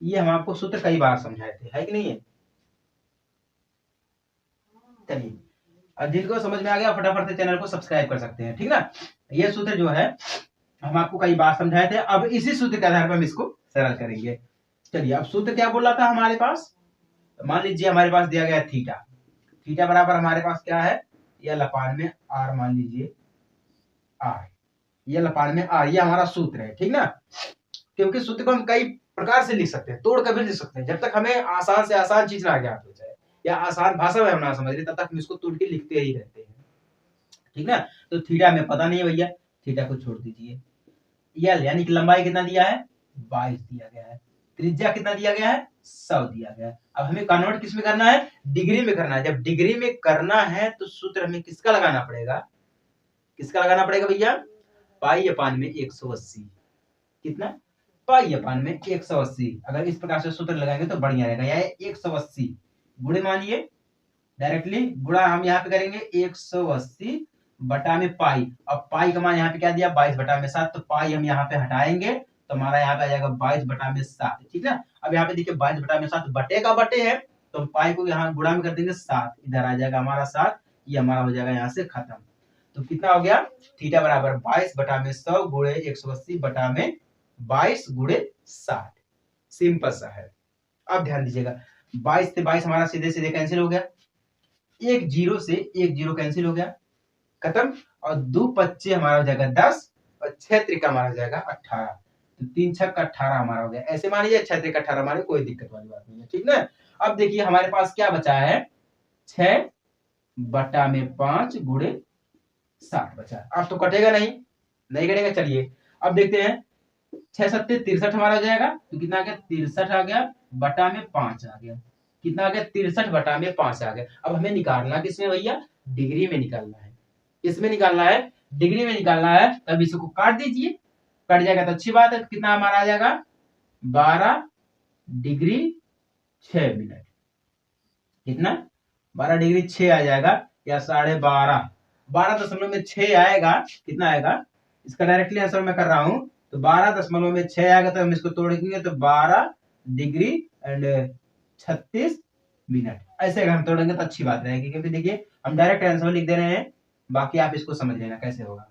ये हम आपको सूत्र कई बार समझाए थे, है कि नहीं है। चलिए और जिनको समझ में आ गया फटाफट से चैनल को सब्सक्राइब कर सकते हैं, ठीक ना। ये सूत्र जो है हम आपको कई बार समझाए थे, अब इसी सूत्र के आधार पर हम इसको सरल करेंगे। चलिए अब सूत्र क्या बोला था हमारे पास, मान लीजिए हमारे पास दिया गया थीटा, थीटा बराबर हमारे पास क्या है l अपान में r, मान लीजिए r, l अपान में r, ये हमारा सूत्र है, ठीक ना। क्योंकि सूत्र को हम कई प्रकार से लिख सकते हैं, तोड़ कर भी लिख सकते हैं, जब तक हमें आसान से आसान चीज ना ज्ञात हो जाए या आसान भाषा में हम ना समझ रहे तब तक हम इसको तोड़ के लिखते ही रहते हैं, ठीक ना। तो थीटा हमें पता नहीं है भैया, थीटा को छोड़ दीजिए। यल यानी कि लंबाई कितना दिया है 22 दिया गया है, त्रिज्या कितना दिया गया है 100 दिया गया है। अब हमें कन्वर्ट किस में करना है डिग्री में करना है। जब डिग्री में करना है तो सूत्र हमें किसका लगाना पड़ेगा, किसका लगाना पड़ेगा भैया पाई अपान में 180, कितना पाई अपान में 180। अगर इस प्रकार से सूत्र लगाएंगे तो बढ़िया रहेगा, या 180 गुणे मानिए डायरेक्टली गुणा हम यहाँ पे करेंगे 180 बटा में पाई। अब पाई का मान यहाँ पे क्या दिया 22/7, तो पाई हम यहाँ पे हटाएंगे तो हमारा यहाँ पे आ जाएगा 22/7, ठीक है। अब यहाँ पे देखिए 22/7 बटे का बटे है, तो हम पाई को यहाँ गुणा में कर देंगे 7, इधर आ जाएगा हमारा 7, ये हमारा हो जाएगा यहाँ से खत्म। तो कितना हो गया थीटा बराबर 22/100 गुणे 180 बटा में 22 गुणे 60, सिंपल सा है। अब ध्यान दीजिएगा 22 से 22 हमारा सीधे सीधे कैंसिल हो गया, एक जीरो से एक जीरो कैंसिल हो गया, खत्म। और 2 पच्चे हमारा हो जाएगा 10 और 6 त्रिका हमारा हो जाएगा 18, तो 3 छक 18 हमारा हो गया। ऐसे मान लीजिए 6 त्रिका 18 हमारे, कोई दिक्कत वाली बात नहीं है, ठीक ना। अब देखिए हमारे पास क्या बचा है 6 बटा में 5 गुणे 60 बचा। अब तो कटेगा नहीं, नहीं कटेगा। चलिए अब देखते हैं 6 सत्ते 63 हमारा हो जाएगा, तो कितना आ गया 63 आ गया बटा में 5 आ गया, कितना आ गया 63 बटा में 5 आ गया। अब हमें निकालना किसमें भैया डिग्री में निकालना है, किसमें निकालना है डिग्री में निकालना है। तब इसको काट दीजिए, कट जाएगा तो अच्छी बात है। कितना हमारा आ जाएगा 12 डिग्री 6 मिनट, कितना 12 डिग्री 6 आ जाएगा या 12.5, 12.6 आएगा, कितना आएगा इसका डायरेक्टली आंसर मैं कर रहा हूं, तो 12.6 आएगा। तो हम इसको तोड़ेंगे तो 12 डिग्री एंड 36 मिनट, ऐसे अगर हम तोड़ेंगे तो अच्छी बात रहेगी, क्योंकि देखिए हम डायरेक्ट आंसर लिख दे रहे हैं, बाकी आप इसको समझ लेना कैसे होगा,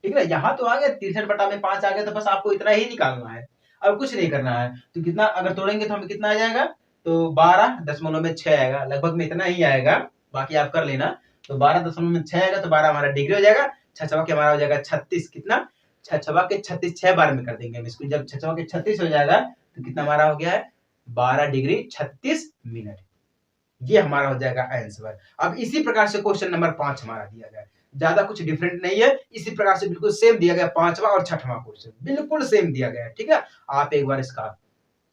ठीक है। यहाँ तो आ गया 63 बटा में 5 आ गया, तो बस आपको इतना ही निकालना है, अब कुछ नहीं करना है। तो कितना अगर तोड़ेंगे तो हमें कितना आ जाएगा, तो 12.6 आएगा, लगभग में इतना ही आएगा, बाकी आप कर लेना। तो 12.6 आएगा तो 12 हमारा डिग्री हो जाएगा, 6 छवा के हमारा हो जाएगा 36, कितना 6 छवा के 36, 6 बार में कर देंगे हम इसको, जब 6 छवा के 36 हो जाएगा तो कितना हमारा हो गया है 12 डिग्री 36 मिनट, ये हमारा हो जाएगा आंसर। अब इसी प्रकार से क्वेश्चन नंबर 5 हमारा दिया गया, ज्यादा कुछ डिफरेंट नहीं है, इसी प्रकार से बिल्कुल सेम दिया गया, 5वां और 6वां क्वेश्चन बिल्कुल सेम दिया गया है, ठीक है। आप एक बार इसका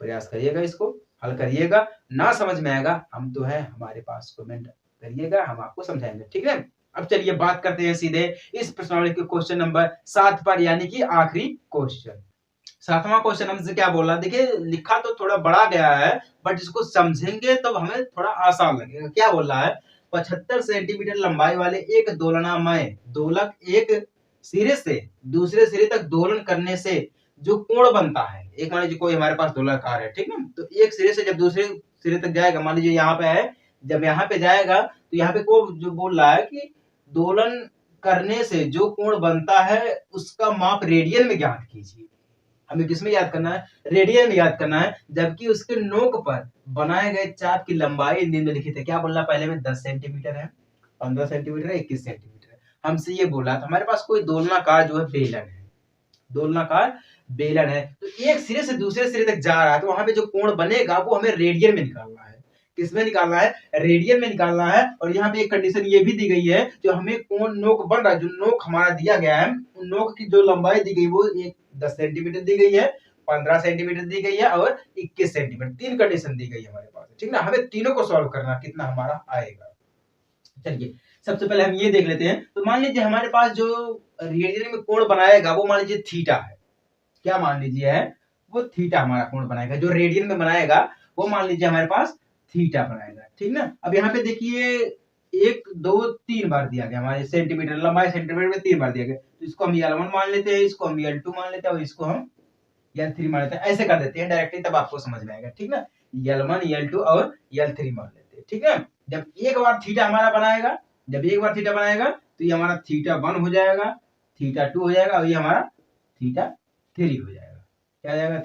प्रयास करिएगा, इसको हल करिएगा, ना समझ में आएगा हम तो है हमारे पास कमेंट करिएगा, हम आपको समझाएंगे, ठीक है। अब चलिए बात करते हैं सीधे इस प्रश्नावली के क्वेश्चन नंबर 7 पर, यानी कि आखिरी क्वेश्चन। 7वां क्वेश्चन हमसे क्या बोल रहा है, देखिए लिखा तो थोड़ा बड़ा गया है, बट इसको समझेंगे तो हमें थोड़ा आसान लगेगा। क्या बोल रहा है 75 सेंटीमीटर लंबाई वाले एक दोलनामय दोलक एक सिरे से दूसरे सिरे तक दोलन करने से जो कोण बनता है, एक मान लीजिए कोई हमारे पास दोलनाकार है, ठीक है, तो एक सिरे से जब दूसरे सिरे तक जाएगा, मान लीजिए यहाँ पे है, जब यहाँ पे जाएगा तो यहाँ पे को जो बोल रहा है कि दोलन करने से जो कोण बनता है उसका माप रेडियन में ज्ञात कीजिए, हमें किसमें याद करना है? रेडियन में याद करना है, जबकि उसके नोक पर बनाए गए चाप की लंबाई निम्नलिखित है। क्या बोलना पहले में? 10 सेंटीमीटर है, 15 सेंटीमीटर है, 21 सेंटीमीटर है। हमसे ये बोला था हमारे पास कोई दोलनाकार जो है बेलन है, दोलनाकार बेलन है, तो एक सिरे से दूसरे सिरे तक जा रहा है, तो वहां पे जो कोण बनेगा वो हमें रेडियन में निकालना है। किसमें निकालना है? रेडियन में निकालना है। और यहाँ पे एक कंडीशन ये भी दी गई है, जो हमें कोण नोक बन रहा है, जो नोक हमारा दिया गया है, उन नोक की जो लंबाई दी गई वो 10 सेंटीमीटर दी गई है, 15 सेंटीमीटर दी गई है और 21 सेंटीमीटर, तीन कंडीशन दी गई है हमारे पास, ठीक ना। हमें तीनों को सॉल्व करना, कितना हमारा आएगा। चलिए सबसे पहले हम ये देख लेते हैं। तो मान लीजिए हमारे पास जो रेडियन में कोण बनाएगा वो मान लीजिए थीटा है। क्या मान लीजिए है? वो थीटा हमारा कोण बनाएगा। जो रेडियन में बनाएगा वो मान लीजिए हमारे पास थीटा बनाएगा, ठीक ना। अब यहाँ पे देखिए 1 2 3 बार दिया गया, हमारे सेंटीमीटर लंबाई सेंटीमीटर में 3 बार दिया गया, तो इसको हम L1 मान लेते हैं, इसको हम L2 मान लेते हैं और इसको हम L3 मान लेते हैं। ऐसे कर देते हैं डायरेक्टली, तब आपको समझ में आएगा, ठीक ना। L1 L2 और L3 मान लेते हैं, ठीक है। जब एक बार थीटा हमारा बनाएगा, जब एक बार थीटा बनाएगा तो ये हमारा θ1 हो जाएगा, θ2 हो जाएगा और ये हमारा θ3 हो जाएगा। क्या हो जाएगा?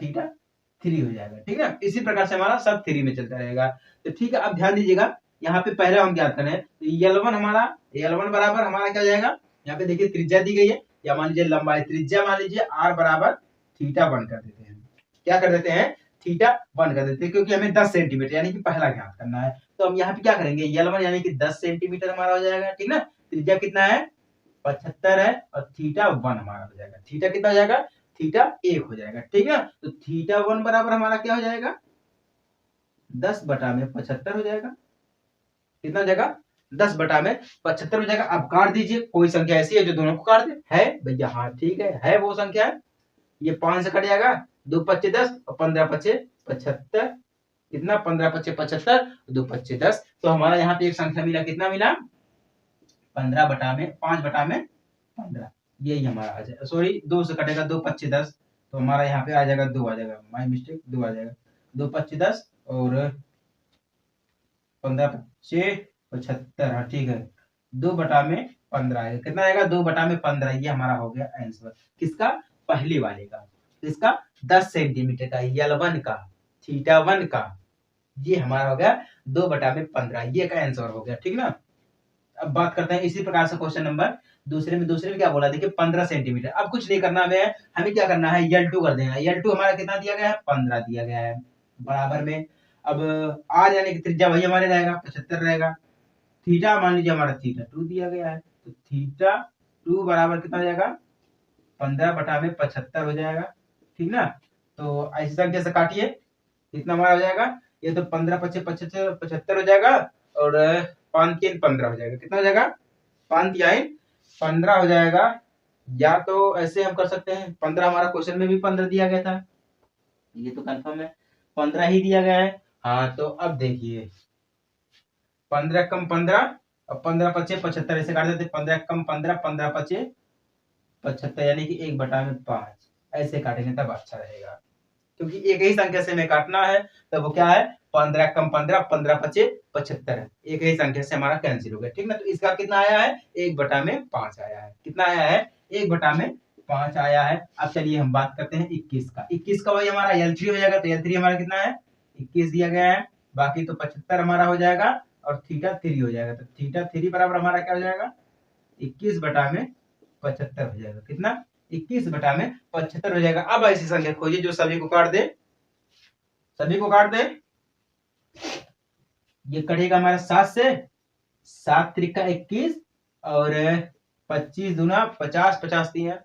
θ3 हो जाएगा, ठीक है। इसी प्रकार से हमारा सब 3 में चलता रहेगा। तो ठीक है, अब ध्यान दीजिएगा, यहाँ पे पहले हम ज्ञात करें तो L1 हमारा, L1 बराबर हमारा क्या हो जाएगा? यहाँ पे देखिए त्रिज्या दी गई है, या मान लीजिए लंबाई, त्रिज्या मान लीजिए r बराबर θ1 कर देते हैं। क्या कर देते हैं? θ1 कर देते हैं, क्योंकि हमें 10 सेंटीमीटर यानी कि पहला ज्ञात करना है। तो हम यहाँ पे क्या करेंगे? L1 यानी कि 10 सेंटीमीटर हमारा हो जाएगा, ठीक ना। त्रिज्या कितना है? 75 है और θ1 हमारा हो जाएगा। थीटा कितना हो जाएगा? θ1 हो जाएगा, ठीक है। तो θ1 बराबर हमारा क्या हो जाएगा? 10/75 हो जाएगा। कितना हो जाएगा? 10/75 हो जाएगा। अब काट दीजिए, कोई संख्या ऐसी है जो दोनों को काट दे, है भैया? हाँ ठीक है वो संख्या है। ये 5 से कट जाएगा, 2 5 10 और 15 5 75, कितना? 15 5 75, 2 5 10। तो हमारा यहाँ पे एक संख्या मिला, कितना मिला? 5/15। यही हमारा आ जाएगा, सॉरी 2 से कटेगा, 2 5 10, तो हमारा यहाँ पे आ जाएगा 2 आ जाएगा, माय मिस्टेक, 2 आ जाएगा। 2 5 10 और 15 5 75, हाँ ठीक है, 2/15 आएगा। कितना आएगा? 2/15। ये हमारा हो गया आंसर, किसका? पहली वाले का। इसका 10 सेंटीमीटर का, L1 का, θ1 का, ये हमारा हो गया 2/15, ये का आंसर हो गया, ठीक ना। अब बात करते हैं इसी प्रकार से क्वेश्चन नंबर दूसरे में क्या बोला? देखिए 15 सेंटीमीटर। अब कुछ नहीं करना हमें क्या करना है? L2 कर देना। L2 हमारा कितना दिया गया है? 15 दिया गया है, बराबर में। अब r यानी कि त्रिज्या वही हमारे रहेगा, 75 रहेगा। थीटा मान लीजिए हमारा θ2 दिया गया है, तो θ2 बराबर कितना हो जाएगा? 15/75 हो जाएगा, ठीक ना। तो ऐसी संख्या से काटिए, कितना हमारा हो जाएगा? ये तो 15 5 75 हो जाएगा और 5 3 15 हो जाएगा। कितना हो जाएगा? 5 3 15 हो जाएगा। या तो ऐसे हम कर सकते हैं, 15 हमारा क्वेश्चन में भी 15 दिया गया था, ये तो कंफर्म है 15 ही दिया गया है। हाँ तो अब देखिए 15 कम 15 और 15 5 75, ऐसे काट देते। 15 कम 15, 15 5 75, यानी कि 1/5 ऐसे काटेंगे तब अच्छा रहेगा, क्योंकि एक ही संख्या से हमें काटना है। तो वो क्या है? 15 कम 15, 15 5 75, एक ही संख्या से हमारा कैंसिल हो गया, ठीक ना। तो इसका कितना आया है? 1/5 आया है। कितना आया है? 1/5 आया है। अब चलिए हम बात करते हैं 21 का। 21 का वही हमारा L3 हो जाएगा, तो L3 हमारा कितना है? 21 दिया गया है, बाकी तो 75 हमारा हो जाएगा और θ3 हो जाएगा। तो θ3 बराबर हमारा क्या हो जाएगा? 21/75 हो जाएगा। कितना? 21/75 हो जाएगा। अब ऐसी संख्या खोजिए जो सभी को काट दे, सभी को काट दे। ये कटेगा हमारा 7 से, 7 त्रिका 21 और 25 दूना 50, 50 3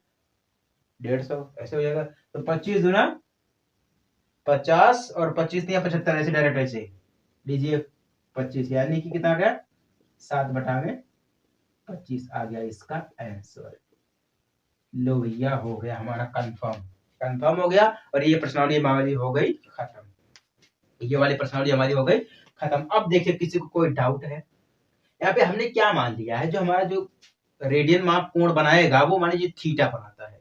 150, ऐसे हो जाएगा। तो 25 दूना 50 और 25 3 75, ऐसे डायरेक्ट ऐसे लीजिए 25, यानी कि कितना आ गया? 7/25 आ गया इसका आंसर। लो भैया हो गया हमारा कंफर्म हो गया। और ये प्रश्नावली हमारी हो गई खत्म, ये वाली प्रश्नावली हमारी हो गई खत्म। अब देखिए किसी को कोई डाउट है? यहाँ पे हमने क्या मान लिया है? जो हमारा जो रेडियन माप कोण बनाएगा वो मान लीजिए थीटा बनाता है।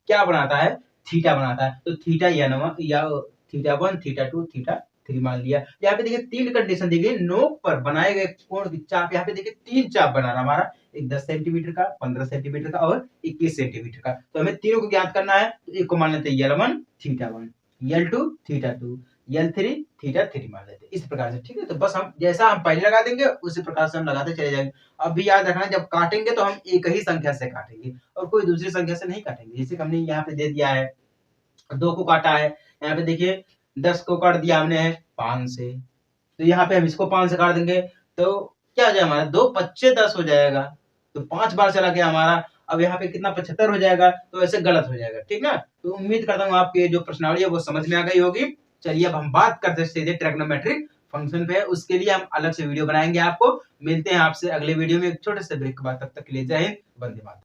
क्या बनाता है? थीटा बनाता है। तो थीटा या θ1 θ2 θ3 मान लिया। यहाँ पे देखिए 3 कंडीशन दी गई। नोक पर बनाए गए कोण की चाप, यहाँ पे देखिए 3 चाप बना रहा हमारा, एक 10 सेंटीमीटर का, 15 सेंटीमीटर का और 21 सेंटीमीटर का। तो हमें तीनों को ज्ञात करना है। तो एक को मान लेते हैं L1 θ1, L2 θ2, L3 θ3 मान लेते हैं इस प्रकार से। ठीक है, तो बस हम जैसा हम पहले लगा देंगे उसी प्रकार से हम लगाते चले जाएंगे। अब भी याद रखना, जब काटेंगे तो हम एक ही संख्या से काटेंगे और कोई दूसरी संख्या से नहीं काटेंगे। जैसे हमने यहाँ पे दे दिया है 2 को काटा है, यहाँ पे देखिए 10 को काट दिया हमने 5 से, तो यहाँ पे हम इसको 5 से काट देंगे तो क्या हो जाएगा हमारा 2 पच्चे 10 हो जाएगा। तो 5 बार चला गया हमारा। अब यहाँ पे कितना 75 हो जाएगा, तो ऐसे गलत हो जाएगा। ठीक ना, तो उम्मीद करता हूँ आपके जो प्रश्नावली है वो समझ में आ गई होगी। चलिए अब हम बात करते हैं सीधे ट्रिग्नोमेट्रिक फंक्शन पे। उसके लिए हम अलग से वीडियो बनाएंगे। आपको मिलते हैं आपसे अगले वीडियो में एक छोटे से ब्रेक के बाद। तब तक के लिए जय हिंद, वंदे मातरम।